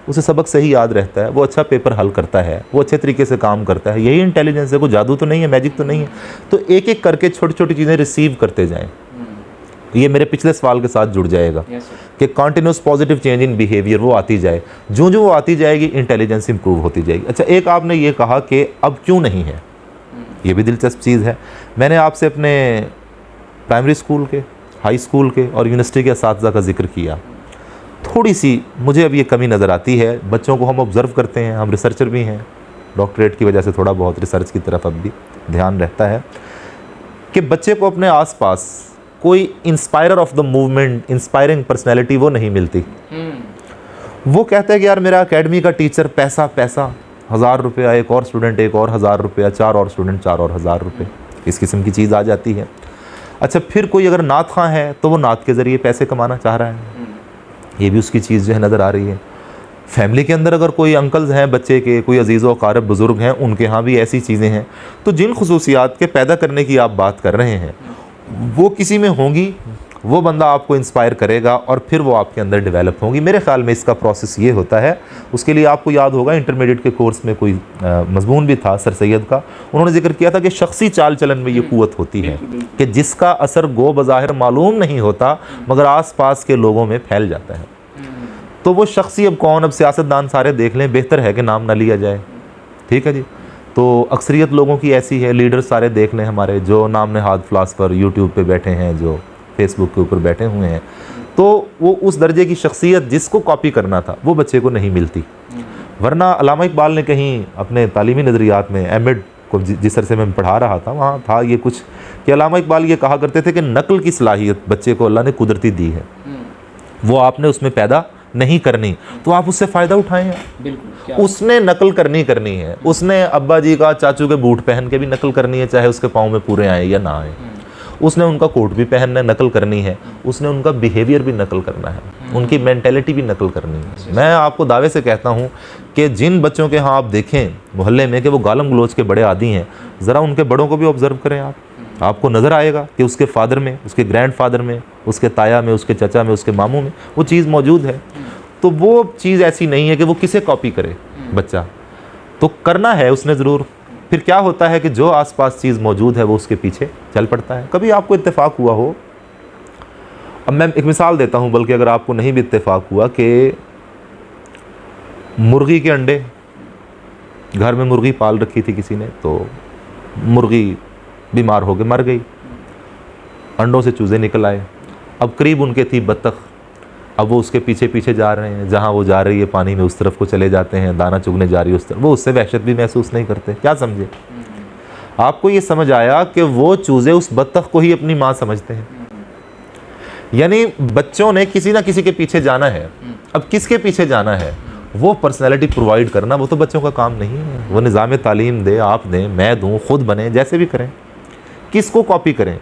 उसे सबक सही याद रहता है, वो अच्छा पेपर हल करता है, वो अच्छे तरीके से काम करता है, यही इंटेलिजेंस है। कोई जादू तो नहीं है, मैजिक तो नहीं है। तो एक एक करके छोटी छोटी चीज़ें रिसीव करते जाएं। ये मेरे पिछले सवाल के साथ जुड़ जाएगा कि continuous positive change in behaviour वो आती जाए, जो जो वो आती जाएगी इंटेलिजेंस इंप्रूव होती जाएगी। अच्छा, एक आपने ये कहा कि अब क्यों नहीं है, ये भी दिलचस्प चीज़ है। मैंने आपसे अपने प्राइमरी स्कूल के, हाई स्कूल के और यूनिवर्सिटी के असातिज़ा का जिक्र किया। थोड़ी सी मुझे अब ये कमी नज़र आती है। बच्चों को हम ऑब्ज़र्व करते हैं, हम रिसर्चर भी हैं, डॉक्टरेट की वजह से थोड़ा बहुत रिसर्च की तरफ अब भी ध्यान रहता है कि बच्चे को अपने आसपास कोई inspirer of the movement, inspiring personality वो नहीं मिलती। वो कहता है कि यार मेरा एकेडमी का टीचर पैसा पैसा, 1000 रुपया, एक और स्टूडेंट एक और 1000 रुपया, 4 और स्टूडेंट 4 और 1000 रुपये, इस किस्म की चीज़ आ जाती है। अच्छा, फिर कोई अगर नात खां है तो वो नात के ज़रिए पैसे कमाना चाह रहा है, ये भी उसकी चीज़ जो है नज़र आ रही है। फैमिली के अंदर अगर कोई अंकल्स हैं बच्चे के, कोई अजीज़ व अक़ारब बुज़ुर्ग हैं, उनके यहाँ भी ऐसी चीज़ें हैं। तो जिन खुसूसियात के पैदा करने की आप बात कर रहे हैं वो किसी में होंगी, वो बंदा आपको इंस्पायर करेगा और फिर वो आपके अंदर डेवलप होंगी। मेरे ख़्याल में इसका प्रोसेस ये होता है। उसके लिए आपको याद होगा इंटरमीडिएट के कोर्स में कोई मज़मून भी था सर सैयद का, उन्होंने जिक्र किया था कि शख्सी चाल चलन में ये क़ुव्वत होती है कि जिसका असर गो बज़ाहिर मालूम नहीं होता मगर आस पास के लोगों में फैल जाता है। तो वो शख्सी, अब कौन, अब सियासतदान सारे देख लें, बेहतर है कि नाम ना लिया जाए, ठीक है जी। तो अक्सरियत लोगों की ऐसी है, लीडर सारे देख लें हमारे, जो नाम नहाद फ़िलासफ़र यूट्यूब पे बैठे हैं, जो फेसबुक के ऊपर बैठे हुए हैं, तो वो उस दर्जे की शख्सियत जिसको कॉपी करना था वो बच्चे को नहीं मिलती। वरना अल्लामा इकबाल ने कहीं अपने तालीमी नज़रियात में, एमएड को जिस अरसे में पढ़ा रहा था, वहाँ था ये कुछ कि अल्लामा इकबाल ये कहा करते थे कि नकल की सलाहियत बच्चे को अल्लाह ने कुदरती दी है, वो आपने उसमें पैदा नहीं करनी, तो आप उससे फ़ायदा उठाएं। बिल्कुल, उसने नकल करनी है, उसने अब्बा जी का, चाचू के बूट पहन के भी नकल करनी है, चाहे उसके पाँव में पूरे आए या ना आए। उसने उनका कोट भी पहनना, नकल करनी है, उसने उनका बिहेवियर भी नकल करना है, उनकी मेंटेलिटी भी नकल करनी है। मैं आपको दावे से कहता हूँ कि जिन बच्चों के यहाँ आप देखें मोहल्ले में कि वो गालम गलोच के बड़े आदी हैं, ज़रा उनके बड़ों को भी ऑब्ज़र्व करें आप, आपको नज़र आएगा कि उसके फादर में, उसके ग्रैंड फादर में, उसके ताया में, उसके चचा में, उसके मामू में वो चीज़ मौजूद है। तो वो चीज़ ऐसी नहीं है कि वो किसे कॉपी करे बच्चा, तो करना है उसने ज़रूर। फिर क्या होता है कि जो आसपास चीज़ मौजूद है वो उसके पीछे चल पड़ता है। कभी आपको इत्तेफाक हुआ हो, अब मैं एक मिसाल देता हूँ, बल्कि अगर आपको नहीं भी इत्तेफाक हुआ, कि मुर्गी के अंडे, घर में मुर्गी पाल रखी थी किसी ने, तो मुर्गी बीमार हो के मर गई, अंडों से चूज़े निकल आए। अब करीब उनके थी बत्तख, अब वो उसके पीछे पीछे जा रहे हैं, जहाँ वो जा रही है पानी में उस तरफ को चले जाते हैं, दाना चुगने जा रही है उस तरफ, वो उससे वहशत भी महसूस नहीं करते। क्या समझे? आपको ये समझ आया कि वो चूज़े उस बत्तख को ही अपनी माँ समझते हैं। यानी बच्चों ने किसी ना किसी के पीछे जाना है। अब किसके पीछे जाना है, वो पर्सनैलिटी प्रोवाइड करना वो तो बच्चों का काम नहीं है। वो निज़ाम तालीम दे, आप दें, मैं दूँ, ख़ुद बने, जैसे भी करें, किसको कॉपी करें।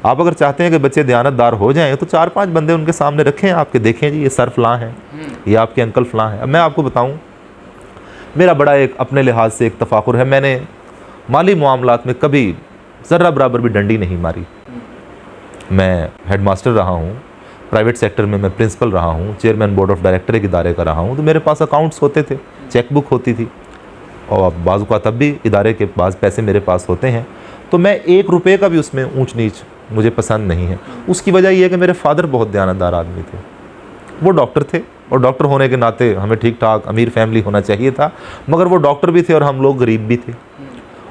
आप अगर चाहते हैं कि बच्चे दयानतदार हो जाएं तो 4-5 बंदे उनके सामने रखें आपके, देखें जी ये सर फलां है, ये आपके अंकल फलां है। अब मैं आपको बताऊं, मेरा बड़ा एक अपने लिहाज से एक तफाकुर है, मैंने माली मामलात में कभी ज़र्रा बराबर भी डंडी नहीं मारी। मैं हेडमास्टर रहा हूँ, प्राइवेट सेक्टर में मैं प्रिंसिपल रहा हूँ, चेयरमैन बोर्ड ऑफ डायरेक्टर एक इदारे का रहा हूँ, तो मेरे पास अकाउंट्स होते थे, चेकबुक होती थी, और बाज़ का तब भी इदारे के पास पैसे मेरे पास होते हैं, तो मैं 1 रुपये का भी उसमें ऊंच नीच मुझे पसंद नहीं है। उसकी वजह यह है कि मेरे फादर बहुत दयानतदार आदमी थे, वो डॉक्टर थे, और डॉक्टर होने के नाते हमें ठीक ठाक अमीर फैमिली होना चाहिए था, मगर वो डॉक्टर भी थे और हम लोग गरीब भी थे।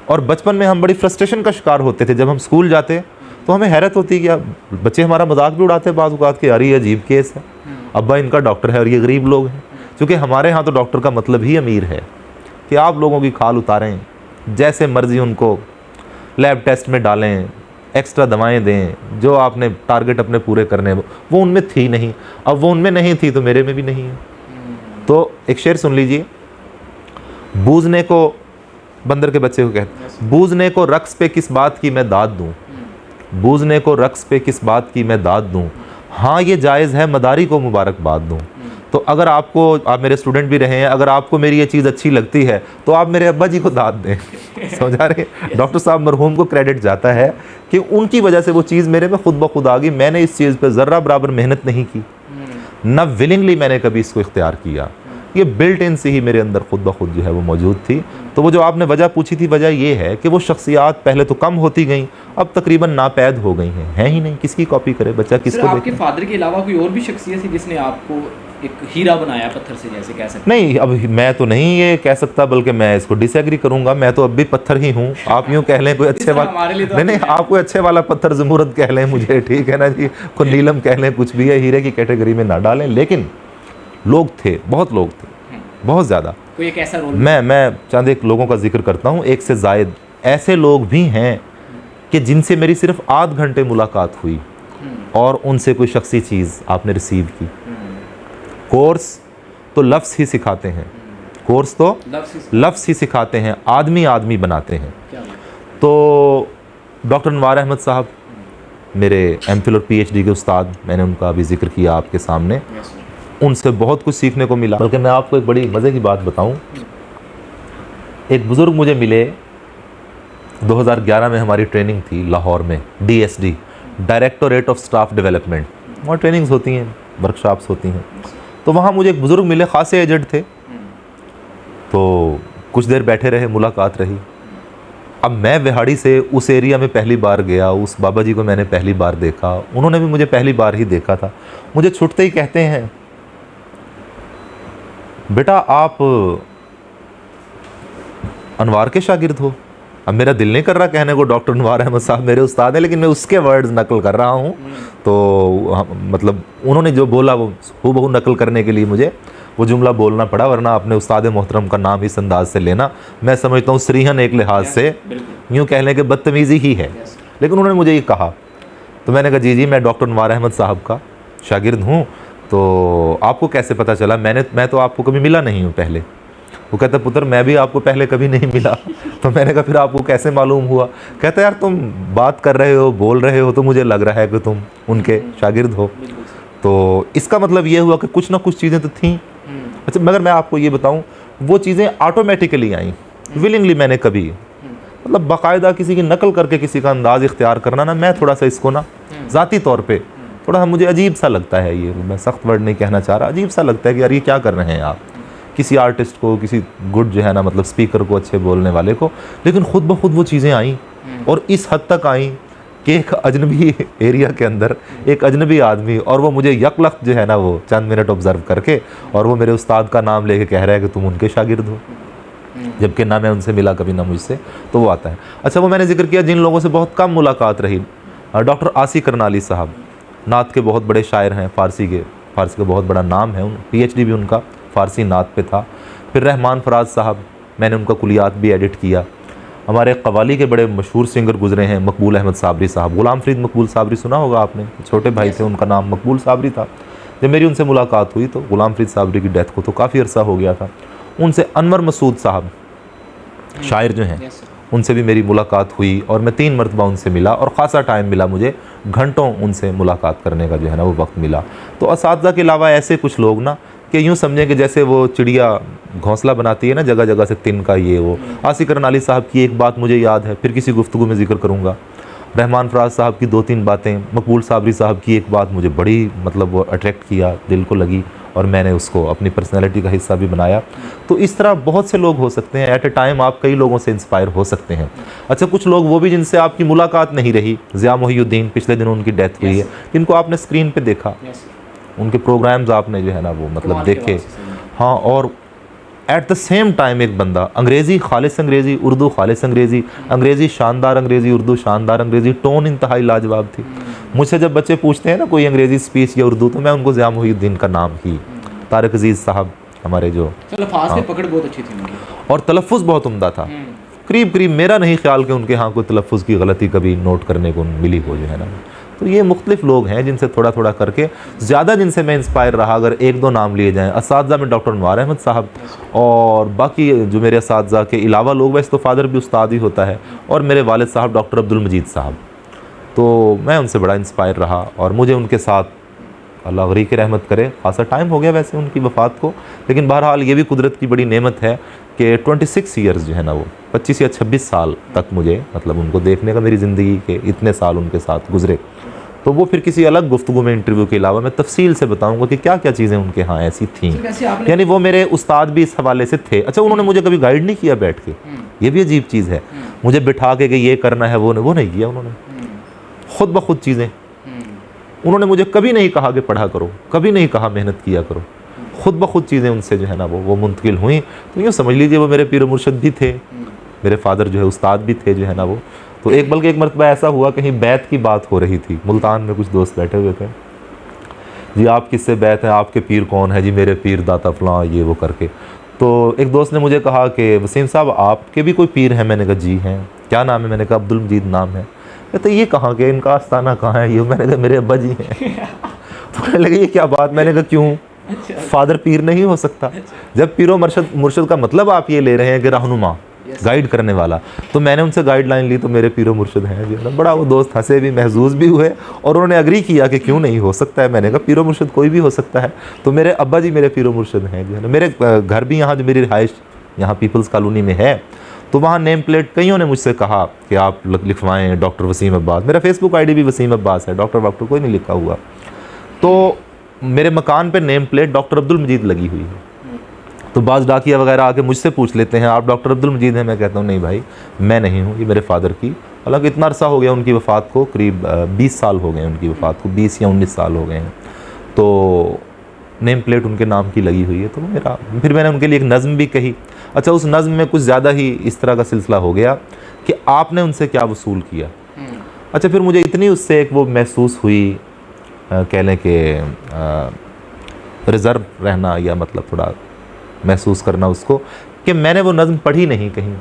और बचपन में हम बड़ी फ्रस्ट्रेशन का शिकार होते थे। जब हम स्कूल जाते तो हमें हैरत होती कि बच्चे हमारा मजाक भी उड़ाते बाज़ औक़ात कि यार ये अजीब केस है, अब्बा इनका डॉक्टर है और ये गरीब लोग हैं। क्योंकि हमारे यहाँ तो डॉक्टर का मतलब ही अमीर है कि आप लोगों की खाल उतारें, जैसे मर्ज़ी उनको लैब टेस्ट में डालें, एक्स्ट्रा दवाएं दें, जो आपने टारगेट अपने पूरे करने वो उनमें थी नहीं। अब वो उनमें नहीं थी तो मेरे में भी नहीं है। तो एक शेर सुन लीजिए, बूझने को, बंदर के बच्चे को कहते, बूझने को रक्स पे किस बात की मैं दाद दूं, बूझने को रक्स पे किस बात की मैं दाद दूं, हाँ ये जायज़ है मदारी को मुबारकबाद दूं। तो अगर आपको, आप मेरे स्टूडेंट भी रहे हैं, अगर आपको मेरी ये चीज़ अच्छी लगती है तो आप मेरे अब्बा जी को दाद दें। समझा रहे? डॉक्टर साहब मरहूम को क्रेडिट जाता है कि उनकी वजह से वो चीज़ मेरे में खुद ब खुद आ गई। मैंने इस चीज़ पर ज़र्रा बराबर मेहनत नहीं की, न विलिंगली मैंने कभी इसको इख्तियार किया, ये बिल्ट इन से ही मेरे अंदर खुद ब खुद जो है वो मौजूद थी। तो वो जो आपने वजह पूछी थी, वजह ये है कि वो शख्सियात पहले तो कम होती गई, अब तकरीबन नापैद हो गई हैं ही नहीं। किसकी कॉपी करे बच्चा, किसको आपके फादर के अलावा कोई और भी शख्सियत है जिसने आपको एक हीरा बनाया पत्थर से, जैसे कह सकते? नहीं, अब मैं तो नहीं ये कह सकता, बल्कि मैं इसको डिसएग्री करूंगा। मैं तो अब भी पत्थर ही हूँ। आप यूँ कह लें कोई अच्छे वाला, नहीं, आप कोई अच्छे वाला पत्थर ज़मूरत कह लें मुझे, ठीक है ना जी, कोई नीलम कह लें, कुछ भी है, हीरे की कैटेगरी में ना डालें। लेकिन लोग थे, बहुत लोग थे, बहुत ज़्यादा। कोई एक ऐसा रोल, मैं चंद एक लोगों का जिक्र करता हूँ, एक से ज़ायद ऐसे लोग भी हैं कि जिनसे मेरी सिर्फ आध घंटे मुलाकात हुई और उनसे कोई शख्सी चीज़ आपने रिसीव की। कोर्स तो लफ्ज़ ही सिखाते हैं, कोर्स तो लफ्ज़ ही सिखाते हैं, आदमी आदमी बनाते हैं। तो डॉक्टर अनवार अहमद साहब मेरे एमफिल और पीएचडी के उस्ताद, मैंने उनका भी जिक्र किया आपके सामने, उनसे बहुत कुछ सीखने को मिला। बल्कि मैं आपको एक बड़ी मज़े की बात बताऊं, एक बुज़ुर्ग मुझे मिले, 2011 में हमारी ट्रेनिंग थी लाहौर में, DSD, directorate of staff development, वहाँ ट्रेनिंग्स होती हैं, वर्कशॉप्स होती हैं। तो वहाँ मुझे एक बुज़ुर्ग मिले, खासे एजेड थे, तो कुछ देर बैठे रहे, मुलाकात रही। अब मैं विहाड़ी से उस एरिया में पहली बार गया, उस बाबा जी को मैंने पहली बार देखा, उन्होंने भी मुझे पहली बार ही देखा था। मुझे छुटते ही कहते हैं, बेटा आप अनवार के शागिर्द हो। अब मेरा दिल नहीं कर रहा कहने को डॉक्टर अनवार अहमद साहब मेरे उस्ताद हैं, लेकिन मैं उसके वर्ड्स नकल कर रहा हूँ। तो मतलब उन्होंने जो बोला वो हूबहू नकल करने के लिए मुझे वो जुमला बोलना पड़ा, वरना अपने उस्ताद मोहतरम का नाम इस अंदाज से लेना, मैं समझता हूँ सरीहन एक लिहाज से यूँ कह लें कि बदतमीज़ी ही है। लेकिन उन्होंने मुझे ये कहा, तो मैंने कहा जी मैं डॉक्टर अनवार अहमद साहब का शागिर्द हूँ। तो आपको कैसे पता चला? मैं तो आपको कभी मिला नहीं हूँ पहले। वो कहता पुत्र मैं भी आपको पहले कभी नहीं मिला। तो मैंने कहा फिर आपको कैसे मालूम हुआ? कहता यार तुम बात कर रहे हो, बोल रहे हो, तो मुझे लग रहा है कि तुम उनके शागिर्द हो। तो इसका मतलब ये हुआ कि कुछ ना कुछ चीज़ें तो थीं। अच्छा, मगर मैं आपको ये बताऊँ, वो चीज़ें ऑटोमेटिकली आई, विलिंगली मैंने कभी, मतलब बाकायदा किसी की नकल करके किसी का अंदाज़ इख्तियार करना ना, मैं थोड़ा सा इसको ना ज़ाती तौर पे थोड़ा मुझे अजीब सा लगता है। ये मैं सख्त वर्ड नहीं कहना चाह रहा, अजीब सा लगता है कि यार ये क्या कर रहे हैं आप किसी आर्टिस्ट को, किसी गुड जो है ना, मतलब स्पीकर को, अच्छे बोलने वाले को। लेकिन ख़ुद ब खुद वो चीज़ें आईं और इस हद तक आईं कि एक अजनबी एरिया के अंदर एक अजनबी आदमी, और वो मुझे यकलख्त जो है ना वो चंद मिनट ऑब्ज़र्व करके, और वो मेरे उस्ताद का नाम लेके कह रहा है कि तुम उनके शागिर्द हो, जबकि ना मैं उनसे मिला कभी ना मुझसे। तो वो आता है। अच्छा, वो मैंने जिक्र किया जिन लोगों से बहुत कम मुलाकात रही, डॉक्टर आसी करनाली साहब, नात के बहुत बड़े शायर हैं, फ़ारसी का बहुत बड़ा नाम है, PhD भी उनका फ़ारसी नात पे था। फिर रहमान फराज साहब, मैंने उनका कुलियात भी एडिट किया। हमारे कवाली के बड़े मशहूर सिंगर गुजरे हैं, मकबूल अहमद साबरी साहब, ग़ुलाम फ़रीद मकबूल साबरी सुना होगा आपने, छोटे भाई थे, उनका नाम मकबूल साबरी था। जब मेरी उनसे मुलाकात हुई तो ग़ुलाम फ़रीद साबरी की डेथ को तो काफ़ी अरसा हो गया था। उनसे अनवर मसूद साहब शायर जो हैं, उनसे भी मेरी मुलाकात हुई और मैं 3 मरतबा उनसे मिला और ख़ासा टाइम मिला मुझे, घंटों उनसे मुलाकात करने का जो है ना वो वक्त मिला। तो असातिज़ा के अलावा ऐसे कुछ लोग ना कि यूँ समझें कि जैसे वो चिड़िया घोंसला बनाती है ना जगह जगह से तिनका ये वो। आसिक करनाली साहब की एक बात मुझे याद है, फिर किसी गुफ्तगू में जिक्र करूँगा। रहमान फराज साहब की 2-3 बातें, मकबूल साबरी साहब की एक बात मुझे बड़ी मतलब वो अट्रैक्ट किया, दिल को लगी, और मैंने उसको अपनी पर्सनैलिटी का हिस्सा भी बनाया। तो इस तरह बहुत से लोग हो सकते हैं, एट ए टाइम आप कई लोगों से इंस्पायर हो सकते हैं। अच्छा, कुछ लोग वो भी जिनसे आपकी मुलाकात नहीं रही, ज़िया मोहिउद्दीन, पिछले दिनों उनकी डेथ हुई है, जिनको आपने स्क्रीन पे देखा, उनके प्रोग्राम्स आपने जो है ना वो मतलब देखे। हाँ, और एट द सेम टाइम एक बंदा अंग्रेज़ी खालिस अंग्रेज़ी, उर्दू खालिस अंग्रेज़ी, अंग्रेज़ी शानदार अंग्रेज़ी, उर्दू शानदार अंग्रेज़ी, टोन इंतहाई लाजवाब थी। मुझसे जब बच्चे पूछते हैं ना कोई अंग्रेज़ी स्पीच या उर्दू, तो मैं उनको ज़िया मोहिउद्दीन का नाम ही, तारिक अजीज़ साहब हमारे जो हाँ, पकड़ बहुत अच्छी थी उनकी, और तलफ़ुज़ बहुत उम्दा था। करीब करीब मेरा नहीं ख्याल कि उनके यहाँ कोई तलफ़ुज़ की गलती कभी नोट करने को मिली हो जो है ना। तो ये मुख्तलिफ लोग हैं जिनसे थोड़ा थोड़ा करके, ज़्यादा जिनसे मैं इंस्पायर रहा अगर 1-2 नाम लिए जाएँ, असातिज़ा में डॉक्टर अनवार अहमद साहब, और बाकी जो मेरे असातिज़ा के अलावा लोग, वैसे तो फ़ादर भी उस्ताद ही होता है, और मेरे वालिद साहब डॉक्टर अब्दुल मजीद साहब, तो मैं उनसे बड़ा इंस्पायर रहा। और मुझे उनके साथ अल्लाह गरीक रहमत करे, खासा टाइम हो गया वैसे उनकी वफ़ात को, लेकिन बहरहाल ये भी कुदरत की बड़ी नेमत है कि 26 ईयर्स जो है ना वो 25 या 26 साल तक मुझे मतलब उनको देखने का, मेरी ज़िंदगी के इतने साल उनके साथ गुजरे। तो वो फिर किसी अलग गुफ्तगू में, इंटरव्यू के अलावा मैं तफसील से बताऊंगा कि क्या क्या चीज़ें उनके यहाँ ऐसी थीं। यानी वो मेरे उस्ताद भी इस हवाले से थे। अच्छा, उन्होंने मुझे कभी गाइड नहीं किया बैठ के, ये भी अजीब चीज़ है, मुझे बिठा के कि ये करना है वो नहीं किया उन्होंने, ख़ुद ब खुद चीज़ें। उन्होंने मुझे कभी नहीं कहा कि पढ़ा करो, कभी नहीं कहा मेहनत किया करो, ख़ुद ब खुद चीज़ें उनसे जो है ना वो मुंतकिल हुई। तो यूँ समझ लीजिए वो मेरे पीर मुर्शद भी थे, मेरे फादर जो है उस्ताद भी थे जो है ना वो। तो एक बल्कि एक मरतबा ऐसा हुआ, कहीं बैत की बात हो रही थी, मुल्तान में कुछ दोस्त बैठे हुए थे, जी आप किससे बैत है, आपके पीर कौन है, जी मेरे पीर दाता फलां, ये वो करके। तो एक दोस्त ने मुझे कहा कि वसीम साहब आपके भी कोई पीर हैं? मैंने कहा जी हैं। क्या नाम है? मैंने कहा अब्दुल मजीद नाम है। कहते ये कहाँ के, इनका आस्थाना कहाँ है? ये मैंने कहा मेरे अब्बा जी हैं। तो कहने लगे ये क्या बात? मैंने कहा क्यों, फादर पीर नहीं हो सकता? जब पीरो मुर्शद का मतलब आप ये ले रहे हैं कि रहनुमा, गाइड करने वाला, तो मैंने उनसे गाइडलाइन ली, तो मेरे पीरो मुर्शद हैं जो है ना। बड़ा वो दोस्त हंसे भी, महजूज भी हुए, और उन्होंने अग्री किया कि क्यों नहीं हो सकता है। मैंने कहा पीरो मुर्शद कोई भी हो सकता है। तो मेरे अब्बा जी मेरे पीरो मुर्शद हैं जो है ना। मेरे घर भी यहाँ, जो मेरी रिहाइश यहाँ पीपल्स कॉलोनी में है, तो वहाँ नेम प्लेट कईयों ने मुझसे कहा कि आप लिखवाएँ डॉक्टर वसीम अब्बास। मेरा फेसबुक ID भी वसीम अब्बास है, डॉक्टर कोई नहीं लिखा हुआ। तो मेरे मकान पर नेम प्लेट डॉक्टर अब्दुल मजीद लगी हुई है। तो बाज़ डाकिया वगैरह आके मुझसे पूछ लेते हैं आप डॉक्टर अब्दुल मजीद हैं? मैं कहता हूँ नहीं भाई, मैं नहीं हूँ, ये मेरे फ़ादर की। हालांकि इतना अरसा हो गया उनकी वफ़ात को, करीब 20 साल हो गए उनकी वफ़ात को, 20 या 19 साल हो गए हैं। तो नेम प्लेट उनके नाम की लगी हुई है। तो मेरा फिर मैंने उनके लिए एक नज़्म भी कही। अच्छा, उस नज़्म में कुछ ज़्यादा ही इस तरह का सिलसिला हो गया कि आपने उनसे क्या वसूल किया। अच्छा, फिर मुझे इतनी उससे एक वो महसूस हुई, कह लें कि रिज़र्व रहना, या मतलब थोड़ा महसूस करना उसको, कि मैंने वो नज़्म पढ़ी नहीं कहीं।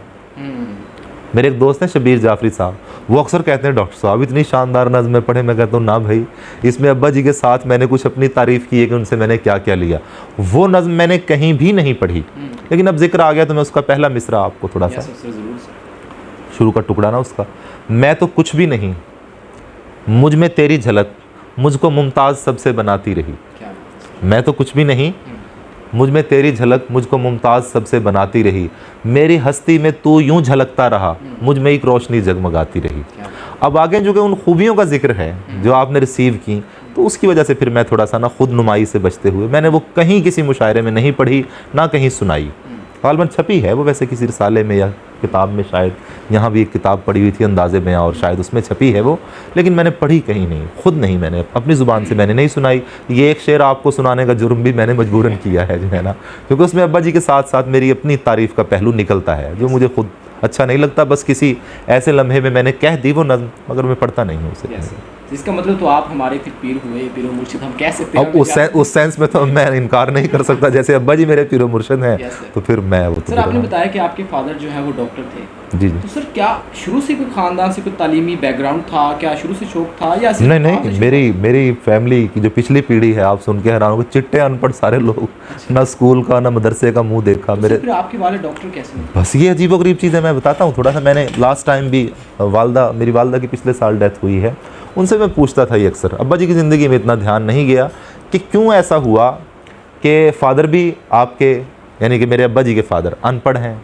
मेरे एक दोस्त हैं शबीर जाफरी साहब, वो अक्सर कहते हैं डॉक्टर साहब इतनी शानदार नज़्म पढ़े। मैं कहता हूँ ना भाई, इसमें अब्बा जी के साथ मैंने कुछ अपनी तारीफ़ की है कि उनसे मैंने क्या क्या लिया। वो नज़्म मैंने कहीं भी नहीं पढ़ी, लेकिन अब जिक्र आ गया तो मैं उसका पहला मिसरा आपको थोड़ा सा, शुरू का टुकड़ा ना उसका। मैं तो कुछ भी नहीं, मुझ में तेरी झलक मुझको मुमताज़ सबसे बनाती रही। मैं तो कुछ भी नहीं, मुझ में तेरी झलक मुझको मुमताज़ सबसे बनाती रही। मेरी हस्ती में तू यूं झलकता रहा, मुझ में एक रोशनी जगमगाती रही। अब आगे जो कि उन खूबियों का जिक्र है जो आपने रिसीव की, तो उसकी वजह से फिर मैं थोड़ा सा ना खुद नुमाई से बचते हुए, मैंने वो कहीं किसी मुशायरे में नहीं पढ़ी, ना कहीं सुनाई। गालबन छपी है वो वैसे किसी रिसाले में या किताब में, शायद यहाँ भी एक किताब पढ़ी हुई थी अंदाज़े बयां, और शायद उसमें छपी है वो, लेकिन मैंने पढ़ी कहीं नहीं, खुद नहीं, मैंने अपनी ज़ुबान से मैंने नहीं सुनाई। ये एक शेर आपको सुनाने का जुर्म भी मैंने मजबूरन किया है जो है ना, क्योंकि उसमें अब्बा जी के साथ साथ मेरी अपनी तारीफ़ का पहलू निकलता है जो मुझे खुद अच्छा नहीं लगता। बस किसी ऐसे लम्हे में मैंने कह दी वो नज़्म, मगर मैं पढ़ता नहीं हूँ उसे। इसका मतलब तो आप हमारे फिर पीर हुए, पीर मुर्शिद हम कह सकते हैं। अब उस सेंस में तो मैं इनकार नहीं कर सकता, जैसे अब्बा जी मेरे पीर मुर्शिद हैं, तो फिर मैं वो। सर आपने बताया कि आपके फादर जो है वो डॉक्टर थे। जी जी। तो सर क्या शुरू से कोई ख़ानदान से कोई तालीमी बैकग्राउंड था, क्या शुरू से शौक था या नहीं, मेरी फैमिली की जो पिछली पीढ़ी है, आप सुन के हैरान होंगे, चिट्टे अनपढ़ सारे लोग, ना स्कूल का ना मदरसे का मुंह देखा। मेरे फिर आपके वाले डॉक्टर कैसे? बस ये अजीबोगरीब चीज़ है, मैं बताता हूँ थोड़ा सा। मैंने लास्ट टाइम भी मेरी वालदा की पिछले साल डेथ हुई है, उनसे मैं पूछता था ये अक्सर, अब्बा जी की ज़िंदगी में इतना ध्यान नहीं गया कि क्यों ऐसा हुआ कि फ़ादर भी आपके यानी कि मेरे अब्बा जी के फ़ादर अनपढ़ हैं,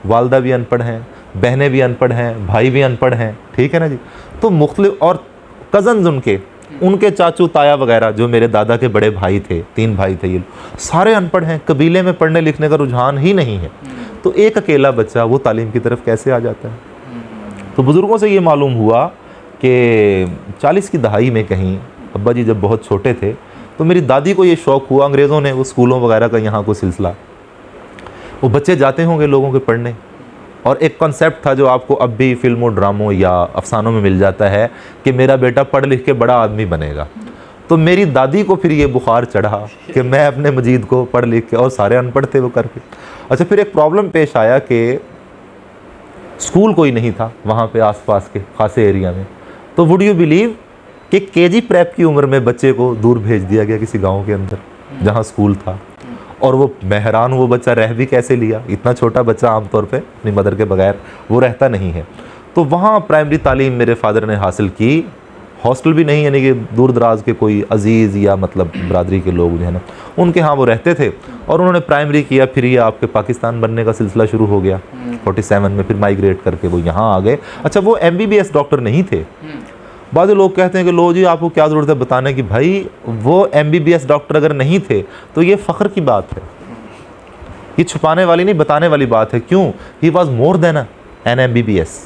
वालदा भी अनपढ़ हैं, बहनें भी अनपढ़ हैं, भाई भी अनपढ़ हैं, ठीक है ना जी। तो मुख्तलिफ और कज़न्स उनके चाचू ताया वगैरह जो मेरे दादा के बड़े भाई थे, 3 भाई थे, ये सारे अनपढ़ हैं। कबीले में पढ़ने लिखने का रुझान ही नहीं है, तो एक अकेला बच्चा वो तालीम की तरफ कैसे आ जाता है। तो बुज़ुर्गों से ये मालूम हुआ कि 40 की दहाई में कहीं अब्बा जी जब बहुत छोटे थे तो मेरी दादी को ये शौक़ हुआ, अंग्रेज़ों ने वो स्कूलों वगैरह का यहाँ कोई सिलसिला, वो बच्चे जाते होंगे लोगों के पढ़ने, और एक कॉन्सेप्ट था जो आपको अब भी फिल्मों ड्रामों या अफसानों में मिल जाता है कि मेरा बेटा पढ़ लिख के बड़ा आदमी बनेगा। तो मेरी दादी को फिर ये बुखार चढ़ा कि मैं अपने मजीद को पढ़ लिख के, और सारे अनपढ़ थे वो करके। अच्छा, फिर एक प्रॉब्लम पेश आया कि स्कूल कोई नहीं था वहाँ पे आसपास के खासे एरिया में। तो वुड यू बिलीव कि केजी प्रेप की उम्र में बच्चे को दूर भेज दिया गया किसी गांव के अंदर जहाँ स्कूल था, और वो मैं हैरान, वो बच्चा रह भी कैसे लिया। इतना छोटा बच्चा आमतौर पे अपनी मदर के बगैर वो रहता नहीं है। तो वहाँ प्राइमरी तालीम मेरे फादर ने हासिल की, हॉस्टल भी नहीं, यानी कि दूर दराज के कोई अजीज़ या मतलब बरादरी के लोग जो है ना उनके यहाँ वो रहते थे, और उन्होंने प्राइमरी किया। फिर ये आपके पाकिस्तान बनने का सिलसिला शुरू हो गया 47 में, फिर माइग्रेट करके वो यहाँ आ गए। अच्छा, वो MBBS डॉक्टर नहीं थे। बाद लोग कहते हैं कि लो जी आपको क्या ज़रूरत है बताने की, भाई वो MBBS डॉक्टर अगर नहीं थे तो ये फ़ख्र की बात है, ये छुपाने वाली नहीं बताने वाली बात है। क्यों? He was more than an MBBS।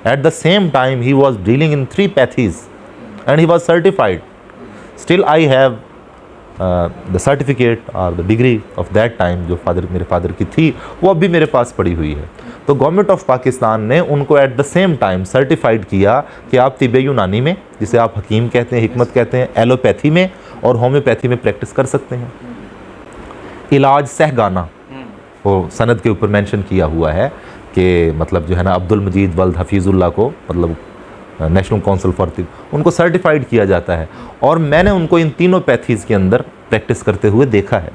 At the same time he was dealing in 3 pathies and he was certified. Still I have the certificate or the degree of that time जो मेरे फादर की थी वो अब भी मेरे पास पड़ी हुई है। तो गवर्नमेंट ऑफ पाकिस्तान ने उनको eight the same time certified किया कि आप तिब्बे यूनानी में, जिसे आप हकीम कहते हैं, हिकमत कहते हैं, एलोपैथी में और होम्योपैथी में प्रैक्टिस कर सकते हैं। इलाज सहगाना वो सनद के ऊपर मेंशन किया हुआ है कि मतलब जो है ना अब्दुल मजीद वल्द हफीज़ुल्लाह को मतलब नेशनल काउंसिल फॉर उनको सर्टिफाइड किया जाता है, और मैंने उनको इन तीनों पैथीज़ के अंदर प्रैक्टिस करते हुए देखा है।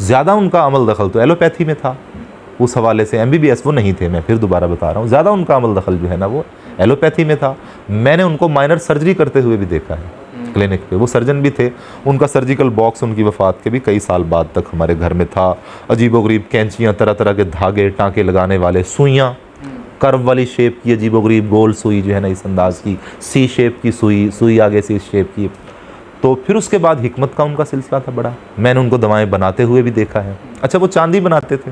ज़्यादा उनका अमल दखल तो एलोपैथी में था, उस हवाले से MBBS वो नहीं थे। मैं फिर दोबारा बता रहा हूँ, ज़्यादा उनका अमल दखल जो है ना वो एलोपैथी में था। मैंने उनको माइनर सर्जरी करते हुए भी देखा है क्लिनिक पे, वो सर्जन भी थे। उनका सर्जिकल बॉक्स उनकी वफ़ात के भी कई साल बाद तक हमारे घर में था। अजीबोगरीब कैंचियाँ, तरह तरह के धागे, टाँके लगाने वाले, सुइयाँ, कर्व वाली शेप की अजीबोगरीब गोल सुई जो है ना इस अंदाज की, C शेप की सुई आगे से इस शेप की। तो फिर उसके बाद हिकमत का उनका सिलसिला था बड़ा, मैंने उनको दवाएं बनाते हुए भी देखा है। अच्छा, वो चांदी बनाते थे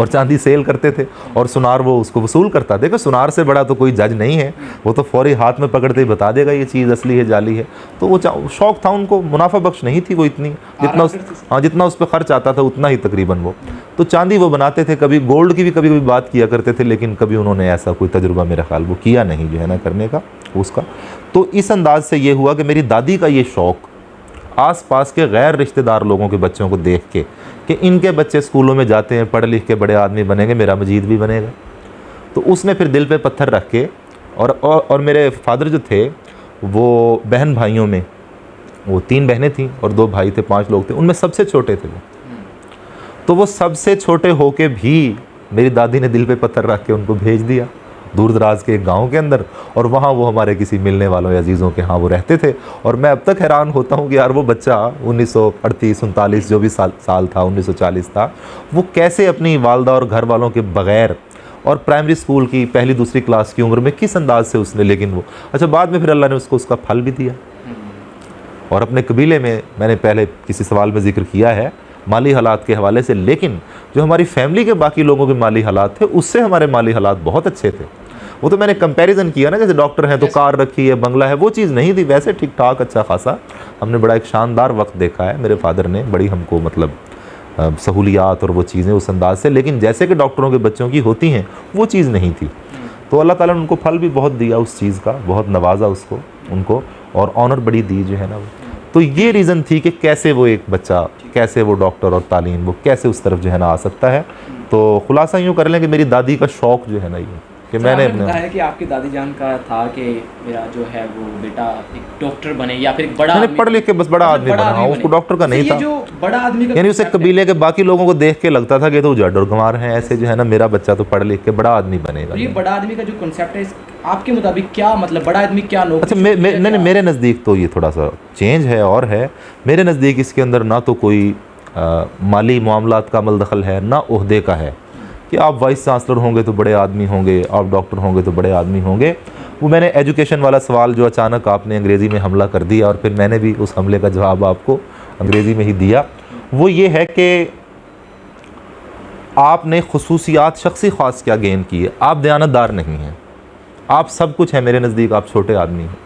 और चांदी सेल करते थे, और सुनार वो उसको वसूल करता। देखो, सुनार से बड़ा तो कोई जज नहीं है, वो तो फौरी हाथ में पकड़ते ही बता देगा ये चीज़ असली है जाली है। तो वो शौक़ था उनको, मुनाफा बख्श नहीं थी वो इतनी, जितना उस पर खर्च आता था उतना ही तकरीबन वो। तो चांदी वो बनाते थे, कभी गोल्ड की भी कभी बात किया करते थे, लेकिन कभी उन्होंने ऐसा कोई तजुर्बा मेरा ख्याल वो किया नहीं जो है ना करने का उसका। तो इस अंदाज से ये हुआ कि मेरी दादी का ये शौक़ आस-पास के गैर रिश्तेदार लोगों के बच्चों को देख के कि इनके बच्चे स्कूलों में जाते हैं, पढ़ लिख के बड़े आदमी बनेंगे, मेरा मजीद भी बनेगा। तो उसने फिर दिल पे पत्थर रख के और मेरे फादर जो थे वो बहन भाइयों में वो 3 बहनें थीं और 2 भाई थे, 5 लोग थे, उनमें सबसे छोटे थे वो। तो वो सबसे छोटे होके भी मेरी दादी ने दिल पे पत्थर रख के उनको भेज दिया दूर दराज के एक गाँव के अंदर, और वहाँ वो हमारे किसी मिलने वालों या अजीज़ों के यहाँ वो रहते थे। और मैं अब तक हैरान होता हूँ कि यार वो बच्चा 1938-39 जो भी साल था, 1940 था, वो कैसे अपनी वालदा और घर वालों के बग़ैर और प्राइमरी स्कूल की 1ली-2री क्लास की उम्र में किस अंदाज से उसने, लेकिन वो अच्छा बाद में फिर अल्लाह ने उसको उसका फल भी दिया। और अपने कबीले में मैंने पहले किसी सवाल में जिक्र किया है माली हालात के हवाले से, लेकिन जो हमारी फैमिली के बाकी लोगों के माली हालात थे उससे हमारे माली हालात बहुत अच्छे थे। वो तो मैंने कंपैरिजन किया ना, जैसे डॉक्टर हैं तो कार रखी है, बंगला है, वो चीज़ नहीं थी। वैसे ठीक ठाक अच्छा खासा हमने बड़ा एक शानदार वक्त देखा है, मेरे फादर ने बड़ी हमको मतलब सहूलियात और वो चीज़ें उस अंदाज से, लेकिन जैसे कि डॉक्टरों के बच्चों की होती हैं वो चीज़ नहीं थी। तो अल्लाह ताला ने उनको फल भी बहुत दिया उस चीज़ का, बहुत नवाजा उसको उनको, और ऑनर बड़ी दी जो है ना वो। तो ये रीज़न थी कि कैसे वो एक बच्चा, कैसे वो डॉक्टर और तालीम वो कैसे उस तरफ जो है ना आ सकता है। तो खुलासा यूँ कर लें कि मेरी दादी का शौक़ जो है ना ये कि मैंने बताया कि आपकी दादी जान का था कि मेरा जो है वो बेटा एक डॉक्टर बने या फिर एक बड़ा पढ़ लिख के बस बड़ा आदमी बना, उसको डॉक्टर का नहीं था। जो बड़ा आदमी का यानी उसे कबीले के बाकी लोगों को देख के लगता था कि तो जड़ और गंवार हैं ऐसे जो है ना, मेरा बच्चा तो पढ़ लिख के बड़ा आदमी बनेगा। ये बड़ा आदमी का जो कॉन्सेप्ट है आपके मुताबिक क्या मतलब, बड़ा आदमी क्या लोग? अच्छा, मेरे नज़दीक तो ये थोड़ा सा चेंज है और है। मेरे नज़दीक इसके अंदर ना तो कोई माली मामलात का अमल दखल है, ना ओहदे का है कि आप वाइस चांसलर होंगे तो बड़े आदमी होंगे, आप डॉक्टर होंगे तो बड़े आदमी होंगे। वो मैंने एजुकेशन वाला सवाल जो अचानक आपने अंग्रेज़ी में हमला कर दिया और फिर मैंने भी उस हमले का जवाब आपको अंग्रेज़ी में ही दिया, वो ये है कि आपने खुसूसियात शख्सी ख़ास क्या गेन की है। आप दयानतदार नहीं हैं, आप सब कुछ हैं मेरे नज़दीक, आप छोटे आदमी हैं।